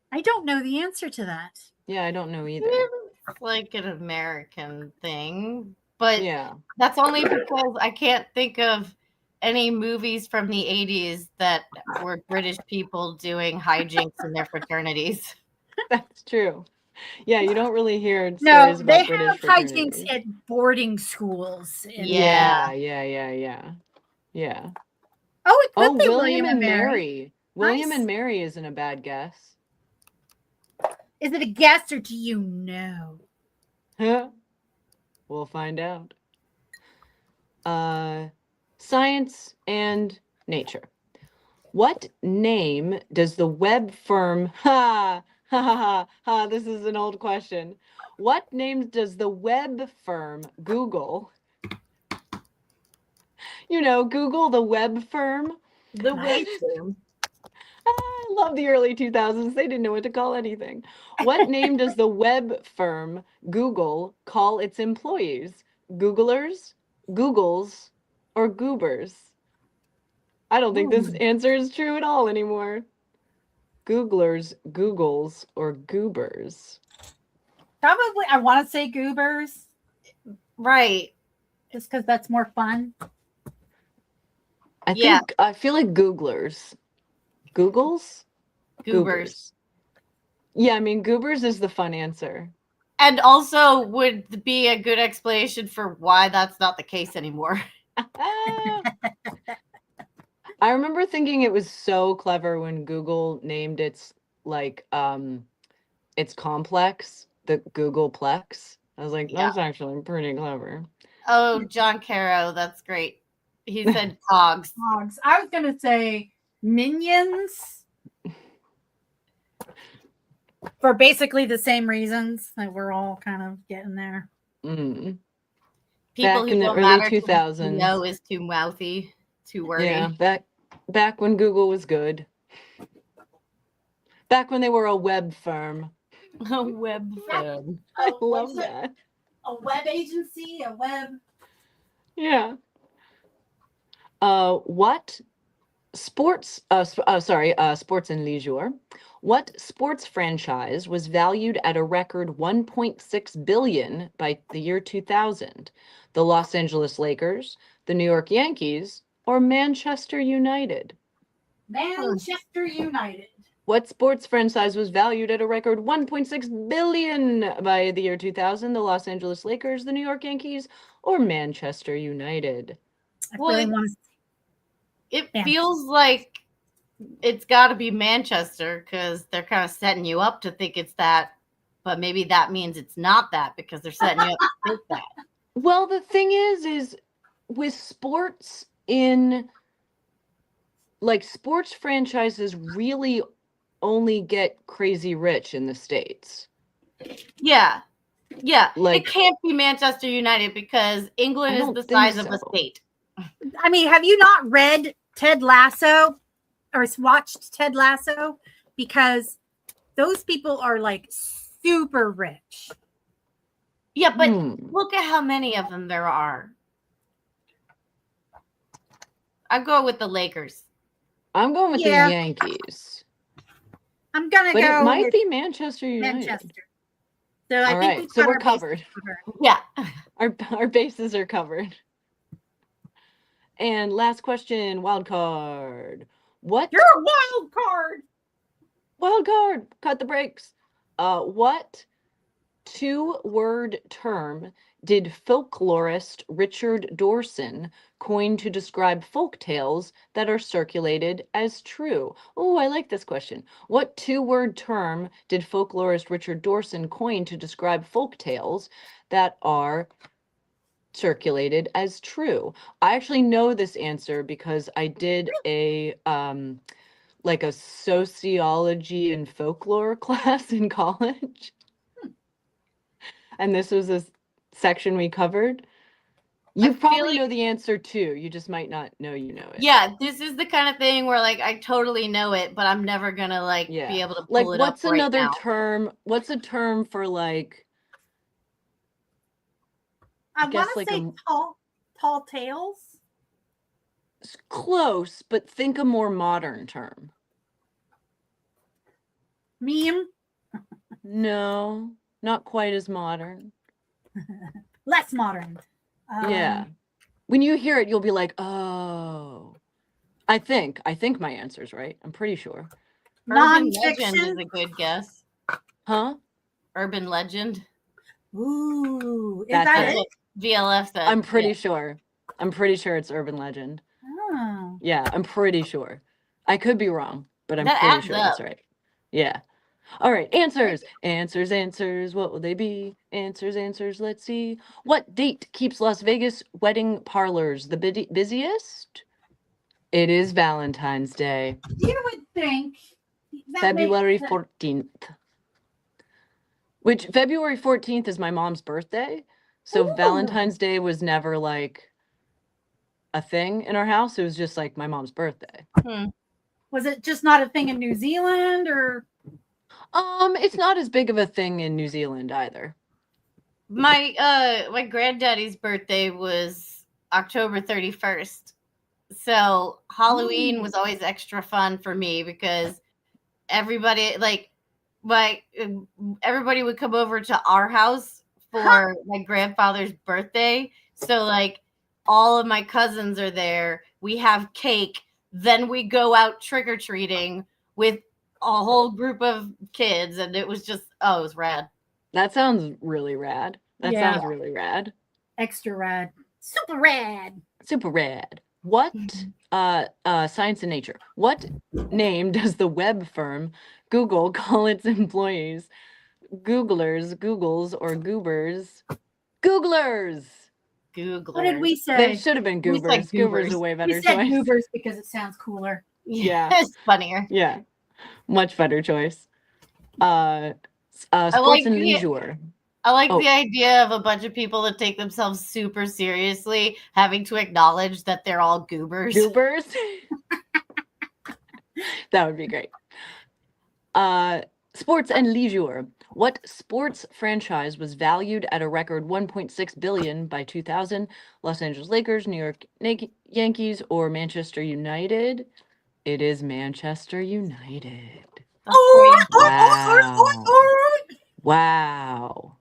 I don't know the answer to that. Yeah, I don't know either. It's like an American thing, but Yeah. that's only because I can't think of any movies from the 80s that were British people doing hijinks in their fraternities. That's true. Yeah, you don't really hear No, stories they about British have fraternities. hijinks at boarding schools. Yeah. Yeah. Oh, it could Oh, be William and Mary. William Nice. and Mary isn't a bad guess. Is it a guess or do you know? Huh? We'll find out. Science and nature. What name does the web firm this is an old question. What name does the web firm Google? You know, Google, the web firm. The Nice. web firm. I love the early 2000s. They didn't know what to call anything. What name does the web firm Google call its employees? Googlers, Googles, or Goobers? I don't think this answer is true at all anymore. Googlers, Googles, or Goobers? Probably, I want to say goobers Right. just because that's more fun. I feel like Googlers. Googles? Goobers. Yeah, I mean, Goobers is the fun answer. And also would be a good explanation for why that's not the case anymore. I remember thinking it was so clever when Google named its its complex the Googleplex. I was like, that's actually pretty clever. Oh, John Caro, that's great. He said cogs. Dogs. I was going to say minions for basically the same reasons that we're all kind of getting there. Mm. People Back who in the don't early matter 2000s. to know is too mouthy, too wordy. Yeah, back when Google was good. Back when they were a web firm. A web firm. I love that. A web agency, a web. Yeah. What sports sports and leisure. What sports franchise was valued at a record 1.6 billion by the year 2000? The Los Angeles Lakers, the New York Yankees, or Manchester United? Manchester United. What sports franchise was valued at a record 1.6 billion by the year 2000? The Los Angeles Lakers, the New York Yankees, or Manchester United? I really want to. It feels like it's got to be Manchester because they're kind of setting you up to think it's that, but maybe that means it's not that because they're setting you up to think that. Well, the thing is with sports sports franchises really only get crazy rich in the States. Yeah. Like, it can't be Manchester United because England is the size of a state. I mean, have you not read Ted Lasso or watched Ted Lasso? Because those people are like super rich. Yeah, but look at how many of them there are. I'm going with the Lakers. I'm going with the Yankees. I'm gonna but go. It might be Manchester United. Manchester. So I All think right, so we're covered. Yeah, our bases are covered. And last question, wild card. What? You're a wild card. Wild card. Cut the brakes. What two-word term did folklorist Richard Dawson coin to describe folk tales that are circulated as true? Oh, I like this question. What two-word term did folklorist Richard Dawson coin to describe folk tales that are circulated as true? I actually know this answer because I did a like a sociology and folklore class in college. And this was a section we covered. You feel probably like- know the answer too. You just might not know you know it. Yeah, this is the kind of thing where like I totally know it, but I'm never gonna like be able to pull Like, it what's up right another now. term? What's a term for like? I guess want to like say tall tales. It's close, but think a more modern term. Meme. No, not quite as modern. Less modern. Yeah. When you hear it, you'll be like, oh. I think my answer's right. I'm pretty sure. Urban legend is Non-fiction. a good guess. Huh? Urban legend. Ooh, is That's that it. it? VLF said. I'm pretty sure. I'm pretty sure it's urban legend. Oh. Yeah, I'm pretty sure. I could be wrong, but I'm That pretty adds sure that's up. right. Yeah. All right, answers. Answers. What will they be? Answers. Let's see. What date keeps Las Vegas wedding parlors the busiest? It is Valentine's Day, You would think that February makes 14th. Which February 14th is my mom's birthday. So Ooh. Valentine's Day was never like a thing in our house. It was just like my mom's birthday. Was it just not a thing in New Zealand or? It's not as big of a thing in New Zealand either. My granddaddy's birthday was October 31st. So Halloween was always extra fun for me because everybody everybody would come over to our house for my grandfather's birthday. So like all of my cousins are there. We have cake. Then we go out trick-or-treating with a whole group of kids. And it was just, it was rad. That sounds really rad. That Yeah. sounds really rad. Extra rad. Super rad. Super rad. What science and nature. What name does the web firm Google call its employees? Googlers, Googles, or goobers? Googlers. Googlers. What did we say? They should have been We goobers. said Goobers goobers. a way We better said choice. goobers because it sounds cooler. Yeah. It's funnier. Yeah. Much better choice. Sports like and the- leisure. I like the idea of a bunch of people that take themselves super seriously having to acknowledge that they're all goobers. Goobers. That would be great. Sports and leisure. What sports franchise was valued at a record 1.6 billion by 2000? Los Angeles Lakers, New York Yankees, or Manchester United? It is Manchester United. Wow.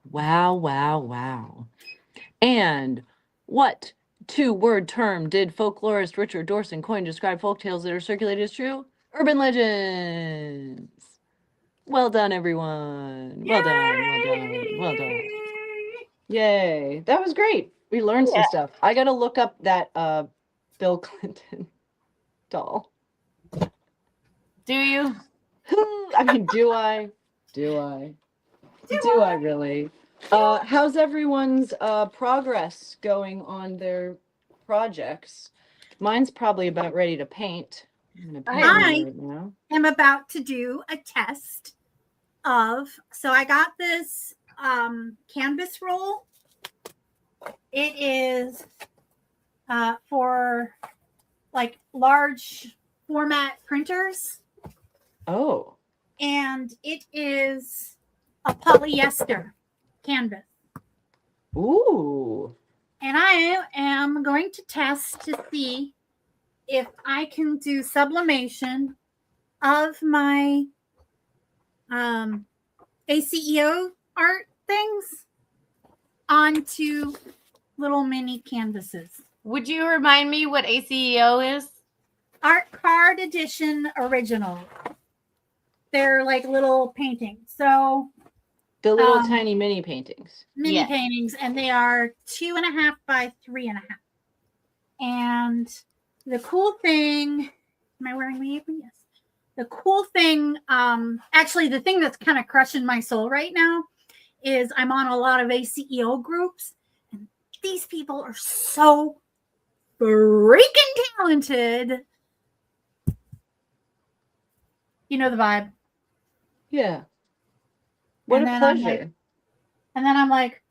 And what two-word term did folklorist Richard Dorson coin to describe folktales that are circulated as true? Urban legends. Well done, everyone. Well done. Yay. That was great. We learned some stuff. I got to look up that Bill Clinton doll. Do you? I mean, do I? Do I really? How's everyone's progress going on their projects? Mine's probably about ready to paint. I'm gonna paint right now. I'm about to do a test of, so I got this canvas roll. It is for like large format printers. Oh. And it is a polyester canvas. Ooh. And I am going to test to see if I can do sublimation of my ACEO art things onto little mini canvases. Would you remind me what ACEO is? Art Card Edition Original. They're like little paintings. So the little tiny mini paintings. Mini paintings, and they are 2.5 by 3.5. And the cool thing, am I wearing my apron? Yes. The cool thing, actually the thing that's kind of crushing my soul right now is I'm on a lot of ACEO groups, and these people are so freaking talented. You know the vibe. Yeah. What And a then I'm pleasure. like, and then I'm like,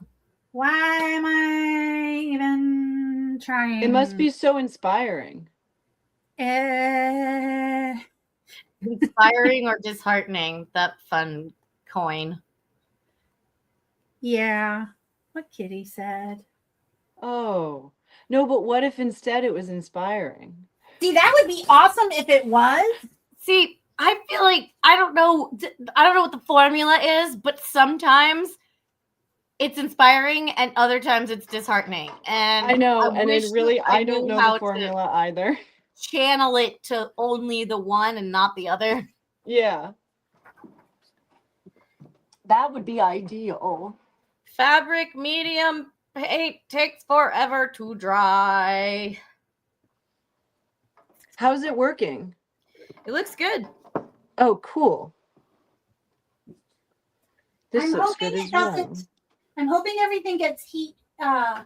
why am I even trying? It must be so inspiring. Inspiring or disheartening? That fun coin. Yeah. What Kitty said. Oh. No, but what if instead it was inspiring? See, that would be awesome if it was. See, I feel like I don't know what the formula is, but sometimes it's inspiring and other times it's disheartening. And I know, and wish it really, I I don't knew know how the to formula either. channel it to only the one and not the other. Yeah. That would be ideal. Fabric medium paint takes forever to dry. How's it working? It looks good. Oh, cool. This I'm looks hoping good it as well. doesn't. I'm hoping everything gets heat. I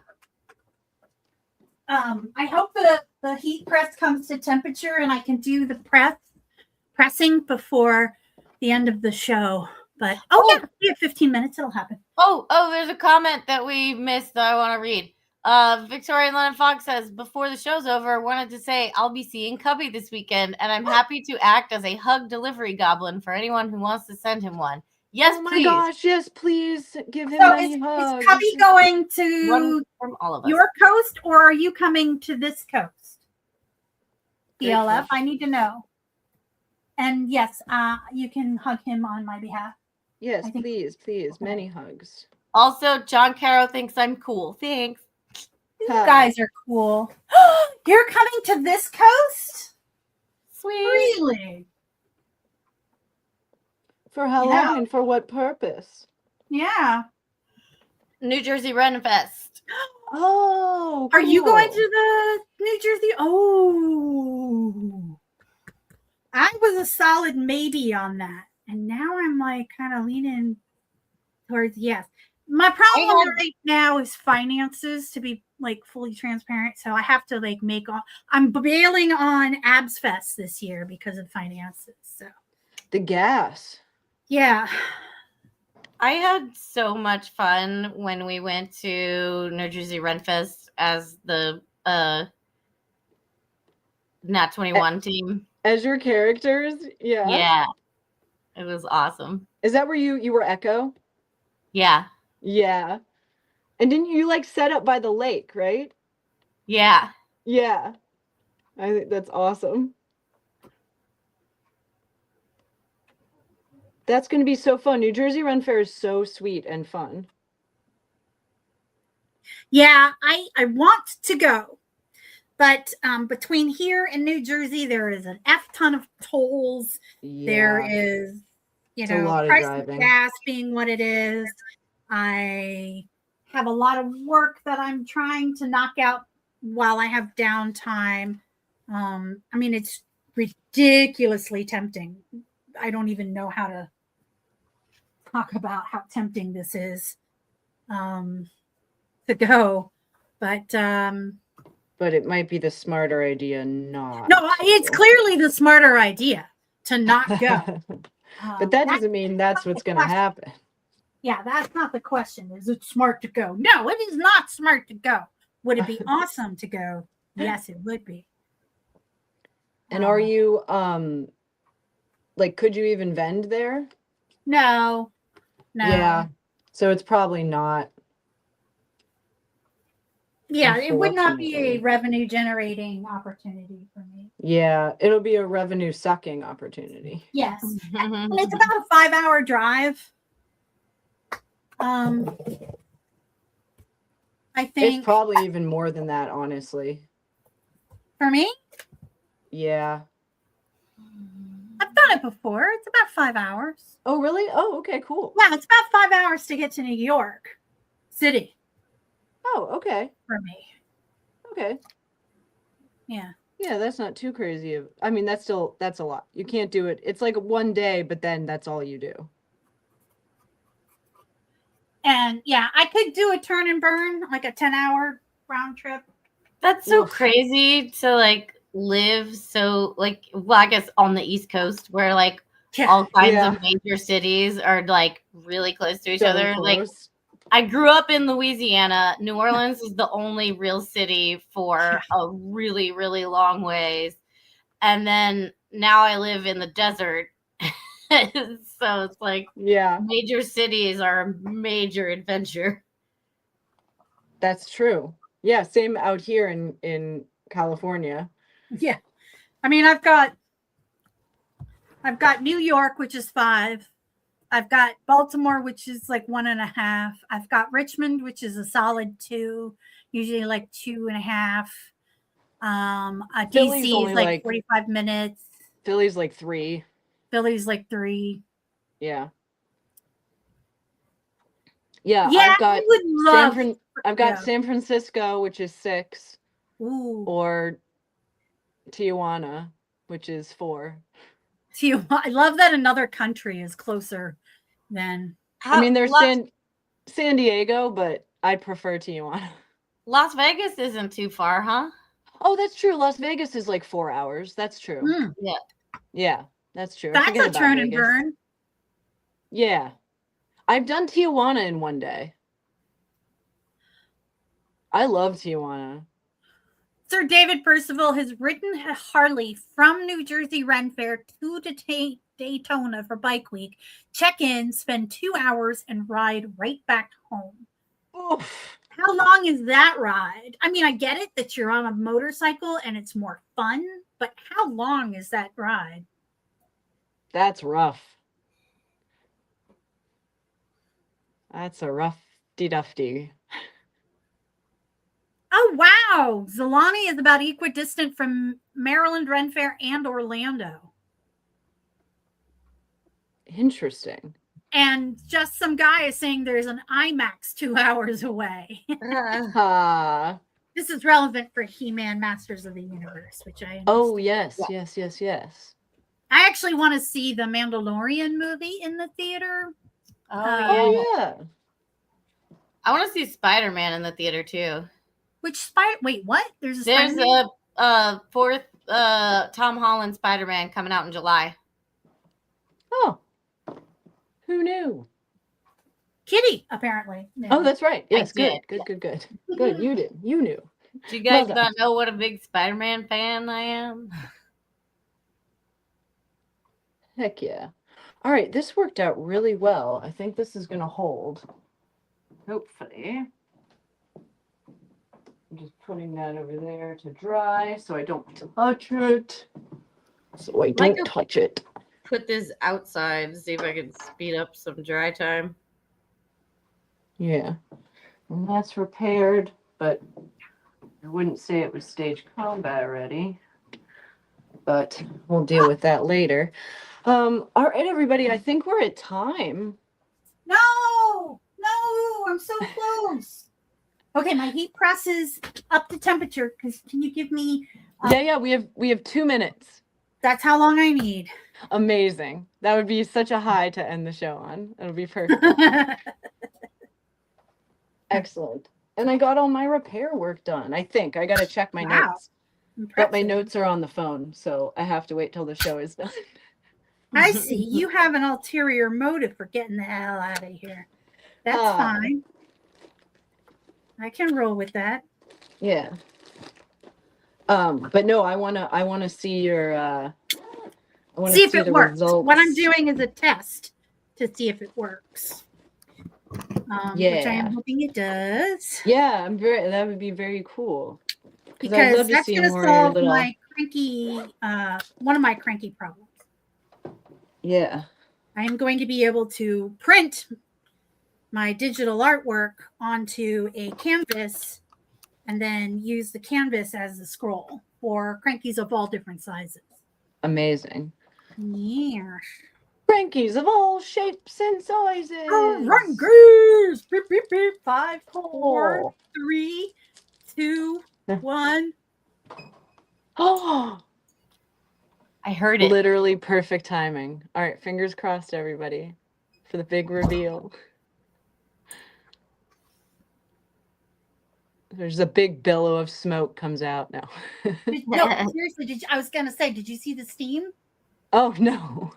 hope the heat press comes to temperature and I can do the pressing before the end of the show. But yeah, we have 15 minutes. It'll happen. Oh, there's a comment that we missed that I want to read. Victorian Lennon Fox says, before the show's over, wanted to say I'll be seeing Cubby this weekend, and I'm happy to act as a hug delivery goblin for anyone who wants to send him one. Yes, Oh my please. gosh, yes, please give him So many is hugs. Cubby going One to from all of us. your coast or are you coming to this coast? Great BLF, question. I need to know. And yes, you can hug him on my behalf. Yes, I think- please, many hugs. Also, John Caro thinks I'm cool. Thanks. You Hi. guys are cool. You're coming to this coast? Sweet. Really? For how Yeah. long and for what purpose? Yeah. New Jersey Ren Fest. Oh, Are you going to cool. the New Jersey? Oh, I was a solid maybe on that. And now I'm like kind of leaning towards yes. My problem right now is finances, to be like fully transparent. So I have to like I'm bailing on Abs Fest this year because of finances. So The gas. yeah. I had so much fun when we went to New Jersey Ren Fest as the Nat 21 team. As your characters? Yeah. Yeah. It was awesome. Is that where you were Echo? Yeah. Yeah. And didn't you like set up by the lake, right? Yeah. Yeah. I think that's awesome. That's going to be so fun. New Jersey Run Fair is so sweet and fun. Yeah, I want to go. But between here and New Jersey, there is an F ton of tolls. Yeah. There is, It's a lot of price driving. of gas being what it is. I have a lot of work that I'm trying to knock out while I have downtime. I mean, it's ridiculously tempting. I don't even know how to talk about how tempting this is to go. But it might be the smarter idea not. No, it's clearly the smarter idea to not go. But that doesn't mean that's what's going to happen. Yeah, that's not the question. Is it smart to go? No, it is not smart to go. Would it be awesome to go? Yes, it would be. And are you like, could you even vend there? No. Yeah. So it's probably not. Yeah, it would not be a Unfortunately. revenue generating opportunity for me. Yeah, it'll be a revenue sucking opportunity. Yes. And it's about a 5-hour drive. I think It's probably even more than that, honestly. for me, Yeah. I've done it before. It's about 5 hours. Oh, really? Oh, okay, cool. Yeah, it's about 5 hours to get to New York City Oh, okay. for me. Okay. Yeah. Yeah, that's not too crazy. I mean, that's a lot. You can't do it. It's like one day, but then that's all you do. And yeah, I could do a turn and burn, like a 10-hour round trip. That's so Oof. crazy to like live so like, well, I guess on the East Coast where like Yeah. all kinds Yeah. of major cities are like really close to each So other. Like close. I grew up in Louisiana. New Orleans is the only real city for a really, really long ways. And then now I live in the desert. So it's like Yeah, major cities are a major adventure. that's true. Yeah, same out here in California. Yeah. I mean, I've got New York, which is 5. I've got Baltimore, which is like 1.5. I've got Richmond, which is a solid 2, usually like 2.5. Philly's DC only is like like 45 minutes. Philly's like 3. Philly's like 3. Yeah. Yeah, Yeah, I would love. I've got Yeah. San Francisco, which is 6, Ooh, or Tijuana, which is 4. I love that another country is closer than. I mean, there's Las, San Diego, but I'd prefer Tijuana. Las Vegas isn't too far, huh? Oh, that's true. Las Vegas is like 4 hours. That's true. Yeah. Yeah, that's true. I That's forget a about turn and Vegas. burn. Yeah. I've done Tijuana in one day. I love Tijuana. Sir David Percival has ridden a Harley from New Jersey Ren Fair to Daytona for Bike Week. Check in, spend 2 hours, and ride right back home. Oof. How long is that ride? I mean, I get it that you're on a motorcycle and it's more fun, but how long is that ride? That's rough. That's a rough-de-dufty. Oh, wow. Zolani is about equidistant from Maryland Ren Fair and Orlando. Interesting. And just some guy is saying there's an IMAX 2 hours away. This is relevant for He-Man Masters of the Universe, which I understand. Oh, yes, yes, yes, yes. I actually want to see the Mandalorian movie in the theater. Oh, yeah. I want to see Spider-Man in the theater too. Which Spider? Wait, what? There's a There's Spider-Man? a fourth Tom Holland Spider-Man coming out in July. Oh, who knew? Kitty, apparently. Oh, that's right. Yes, did. good. Good, you did. You knew. Do you guys Well not know what a big Spider-Man fan I am? Heck yeah. All right, this worked out really well. I think this is going to hold. Hopefully. I'm just putting that over there to dry so I don't touch it. So I don't touch it. Put this outside, see if I can speed up some dry time. Yeah. And that's repaired, but I wouldn't say it was stage combat ready. But we'll deal with that later. All right, everybody, I think we're at time. No, I'm so close. Okay, my heat press is up to temperature. Can you give me? Yeah, we have 2 minutes. That's how long I need. Amazing. That would be such a high to end the show on. It'll be perfect. Excellent. And I got all my repair work done. I think I got to check my notes. But my notes are on the phone, so I have to wait till the show is done. I see. You have an ulterior motive for getting the hell out of here. That's fine. I can roll with that. Yeah. But no, I wanna see your See if it works. results. What I'm doing is a test to see if it works. Which I am hoping it does. Yeah, that would be very cool. Because that's going to solve my cranky, one of my cranky problems. Yeah. I am going to be able to print my digital artwork onto a canvas and then use the canvas as a scroll for crankies of all different sizes. Amazing. Yeah. Crankies of all shapes and sizes. Crankies! Beep, beep, beep. 5, 4, 3, 2, 1. Oh, I heard it. literally perfect timing. All right, fingers crossed, everybody, for the big reveal. There's a big billow of smoke comes out now. No, seriously, I was going to say, did you see the steam? Oh, no.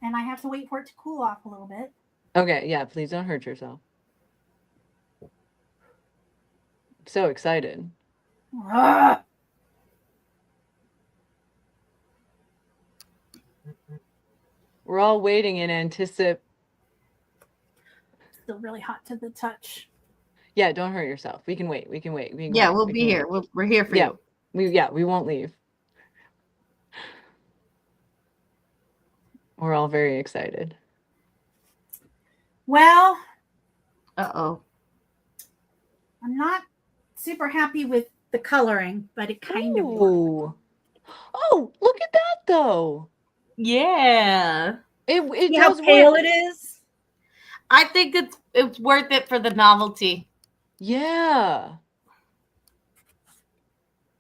And I have to wait for it to cool off a little bit. Okay, yeah, please don't hurt yourself. I'm so excited. Ugh. We're all waiting in anticipation. Still really hot to the touch. Yeah, don't hurt yourself. We can wait. We can wait. Yeah, we'll be here. We're here for you. We won't leave. We're all very excited. Well, Uh-oh. I'm not super happy with the coloring, but it kind of works. Ooh. Oh, look at that though. Yeah. It See how does pale work. it is? I think it's worth it for the novelty. Yeah.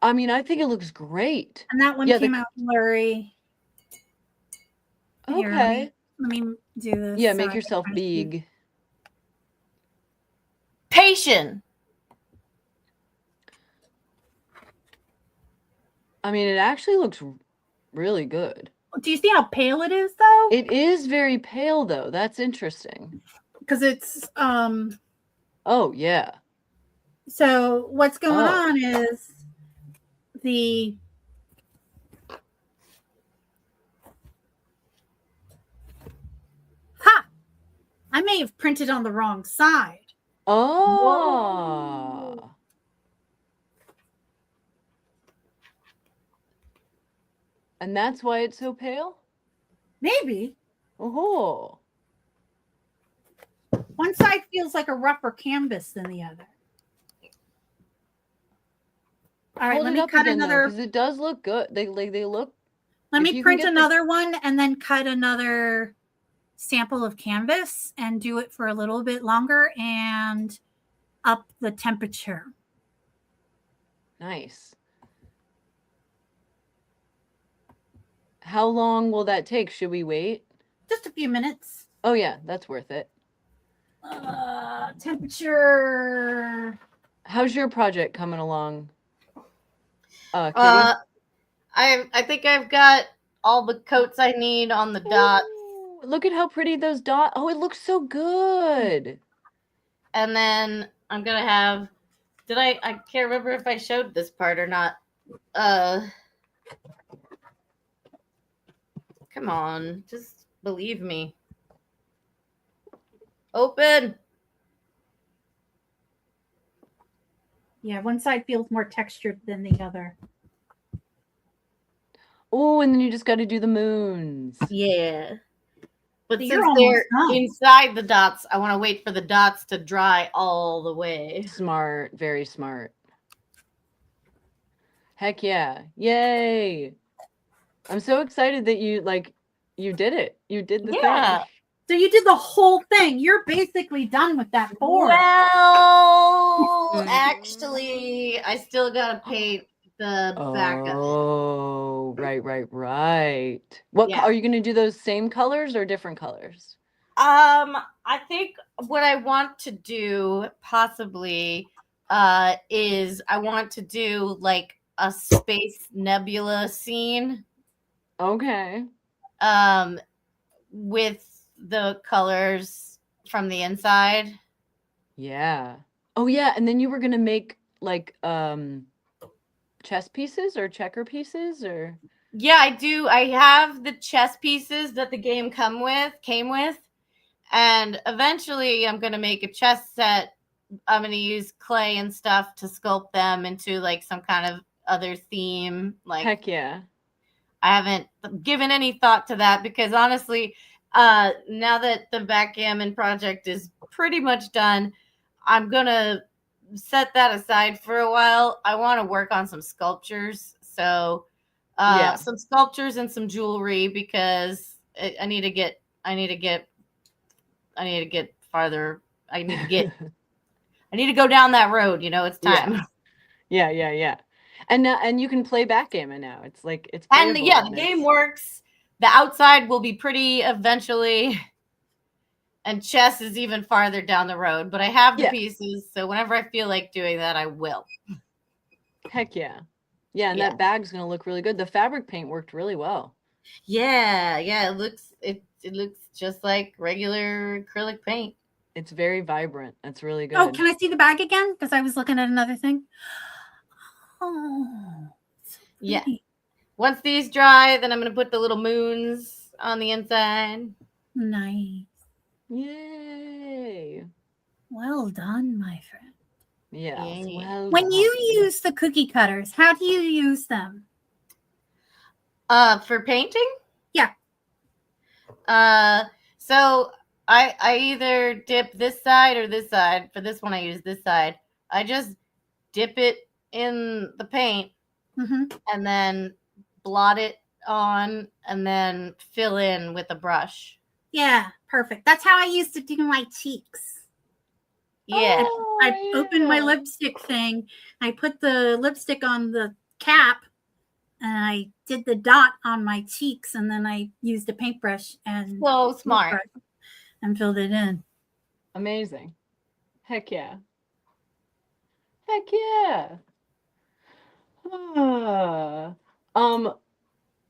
I mean, I think it looks great. And that one Yeah, came out blurry. Here, Okay. let me do this. Yeah, so make I yourself can see. big. Patient. I mean, it actually looks really good. Do you see how pale it is though? It is very pale though. That's interesting. Because it's Oh, yeah. so what's going Oh. on is the I may have printed on the wrong side. Oh. And that's why it's so pale? Maybe. Oh. One side feels like a rougher canvas than the other. All right, Hold let it me up cut again, another. because it does look good. They look. Let if me you can print get the- another one and then cut another sample of canvas and do it for a little bit longer and up the temperature. Nice. How long will that take? Should we wait? Just a few minutes. Oh yeah, that's worth it. Temperature. How's your project coming along? Kitty? I think I've got all the coats I need on the dots. Ooh, look at how pretty those dots. Oh, it looks so good. And then I'm gonna have I can't remember if I showed this part or not. Come on, just believe me. Open. Yeah, one side feels more textured than the other. Oh, and then you just got to do the moons. Yeah. But So since you're almost they're done. inside the dots, I want to wait for the dots to dry all the way. Smart, very smart. Heck yeah. Yay. I'm so excited that you did it. You did the Yeah. thing. So you did the whole thing. You're basically done with that board. Well, actually, I still gotta paint the back of it. Oh, right. What Yeah. are you going to do those same colors or different colors? I think what I want to do possibly is I want to do like a space nebula scene Okay. with the colors from the inside. Yeah. Oh yeah, and then you were going to make like chess pieces or checker pieces or Yeah, I do. I have the chess pieces that the game came with. And eventually I'm going to make a chess set. I'm going to use clay and stuff to sculpt them into like some kind of other theme. Like, heck yeah. I haven't given any thought to that because honestly, now that the backgammon project is pretty much done, I'm going to set that aside for a while. I want to work on some sculptures. So, some sculptures and some jewelry because I need to get farther. I need to go down that road. It's time. Yeah. And you can play backgammon now. It's And playable yeah, the and game works. The outside will be pretty eventually. And chess is even farther down the road. But I have the pieces. So whenever I feel like doing that, I will. Heck yeah. Yeah, and that bag's going to look really good. The fabric paint worked really well. Yeah, it looks just like regular acrylic paint. It's very vibrant. That's really good. Oh, can I see the bag again? Because I was looking at another thing. Oh, so Yeah. pretty. Once these dry, then I'm gonna put the little moons on the inside. Nice. Yay. Well done, my friend. Yes. Yeah. Well When done. you use the cookie cutters, how do you use them? For painting? Yeah. So I either dip this side or this side. For this one, I use this side. I just dip it in the paint Mm-hmm. and then blot it on and then fill in with a brush. Yeah, perfect. That's how I used to do my cheeks. Yeah. Oh, I opened my yeah. lipstick thing. I put the lipstick on the cap and I did the dot on my cheeks, and then I used a paintbrush and So smart. and filled it in. Amazing. Heck yeah. Heck yeah.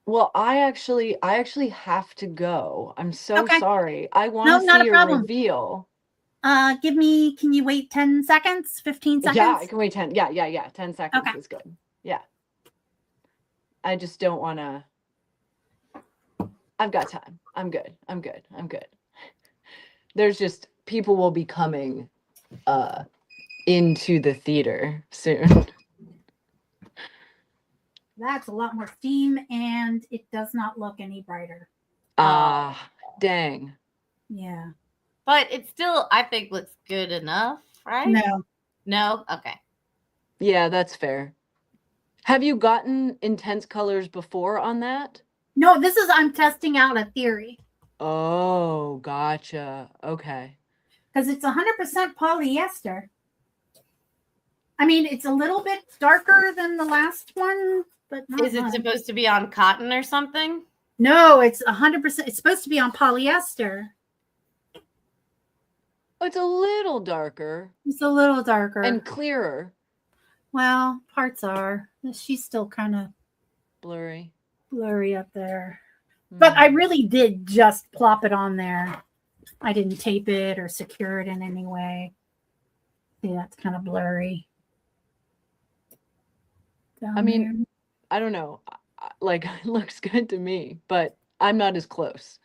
Well, I actually have to go. I'm so Okay. sorry. I want No, to not see a your problem. reveal. Can you wait 10 seconds, 15 seconds? Yeah, I can wait 10. Yeah. 10 seconds Okay. is good. Yeah. I just don't want to. I've got time. I'm good. There's just people will be coming into the theater soon. That's a lot more steam, and it does not look any brighter. Dang. Yeah. But it still, I think, looks good enough, right? No. No? Okay. Yeah, that's fair. Have you gotten intense colors before on that? No, I'm testing out a theory Oh, gotcha. Okay. because it's 100% polyester. I mean, it's a little bit darker than the last one, but not Is it much. supposed to be on cotton or something? No, it's 100%. It's supposed to be on polyester. It's a little darker It's a little darker. and clearer. Well, parts are. She's still kind of Blurry. blurry up there. But I really did just plop it on there. I didn't tape it or secure it in any way. See, that's kind of blurry. I mean, I don't know. Like, it looks good to me, but I'm not as close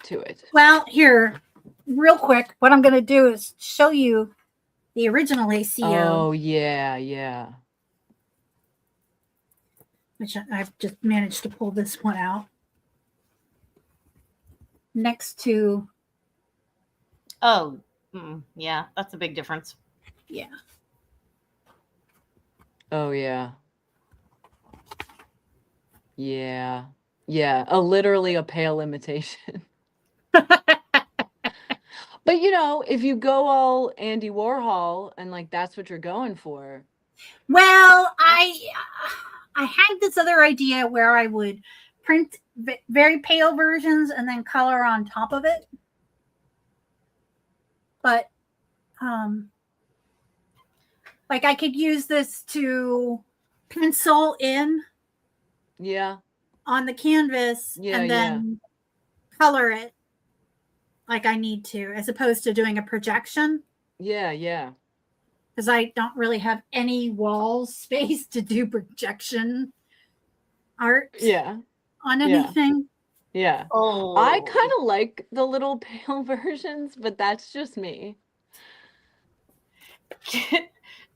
to it. Well, here, real quick, what I'm going to do is show you the original ACO. Oh, yeah. Which I've just managed to pull this one out. Next to, Oh, yeah. That's a big difference. yeah. Oh, yeah. Yeah. Literally a pale imitation. But if you go all Andy Warhol and like that's what you're going for. Well, I had this other idea where I would print very pale versions and then color on top of it. But like I could use this to pencil in on the canvas and then color it like I need to, as opposed to doing a projection. Yeah. Because I don't really have any wall space to do projection art on anything. Yeah. Oh. I kind of like the little pale versions, but that's just me.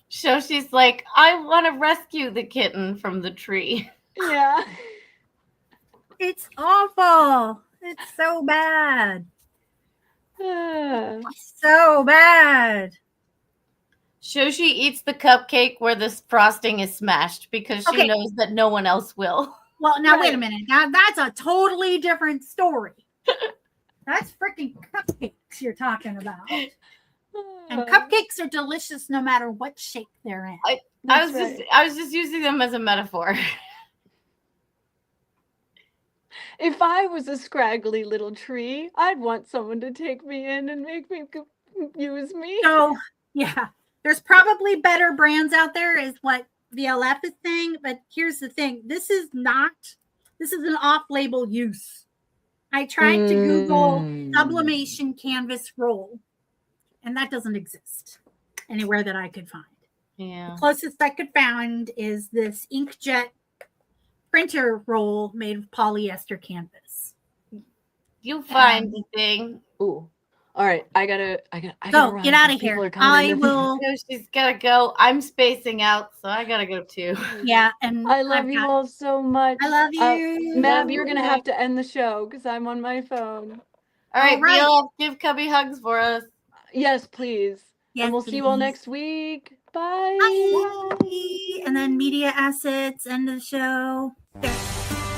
So she's like, I want to rescue the kitten from the tree. Yeah. It's awful. It's so bad. So bad. Shoshi eats the cupcake where the frosting is smashed because she knows that no one else will. Well, now wait a minute. Now that's a totally different story. That's freaking cupcakes you're talking about. And cupcakes are delicious no matter what shape they're in. I was just using them as a metaphor. If I was a scraggly little tree, I'd want someone to take me in and make me use me. So, yeah. There's probably better brands out there is what VLF thing, but here's the thing. This is an off-label use. I tried to Google sublimation canvas roll, and that doesn't exist anywhere that I could find. Yeah. The closest I could find is this inkjet printer roll made of polyester canvas. You find the thing. Ooh. All right, I gotta Go, run get out of 'cause people here. are coming I in the- will. No, she's gotta go. I'm spacing out, so I gotta go too. Yeah, and I love you all so much. I love you. Ma'am, Love you're you. gonna have to end the show because I'm on my phone. All right, All right. VLF, give Cubby hugs for us. Yes, please. Yes, And we'll see you all please. next week. Bye. Bye. And then media assets, end of the show. There.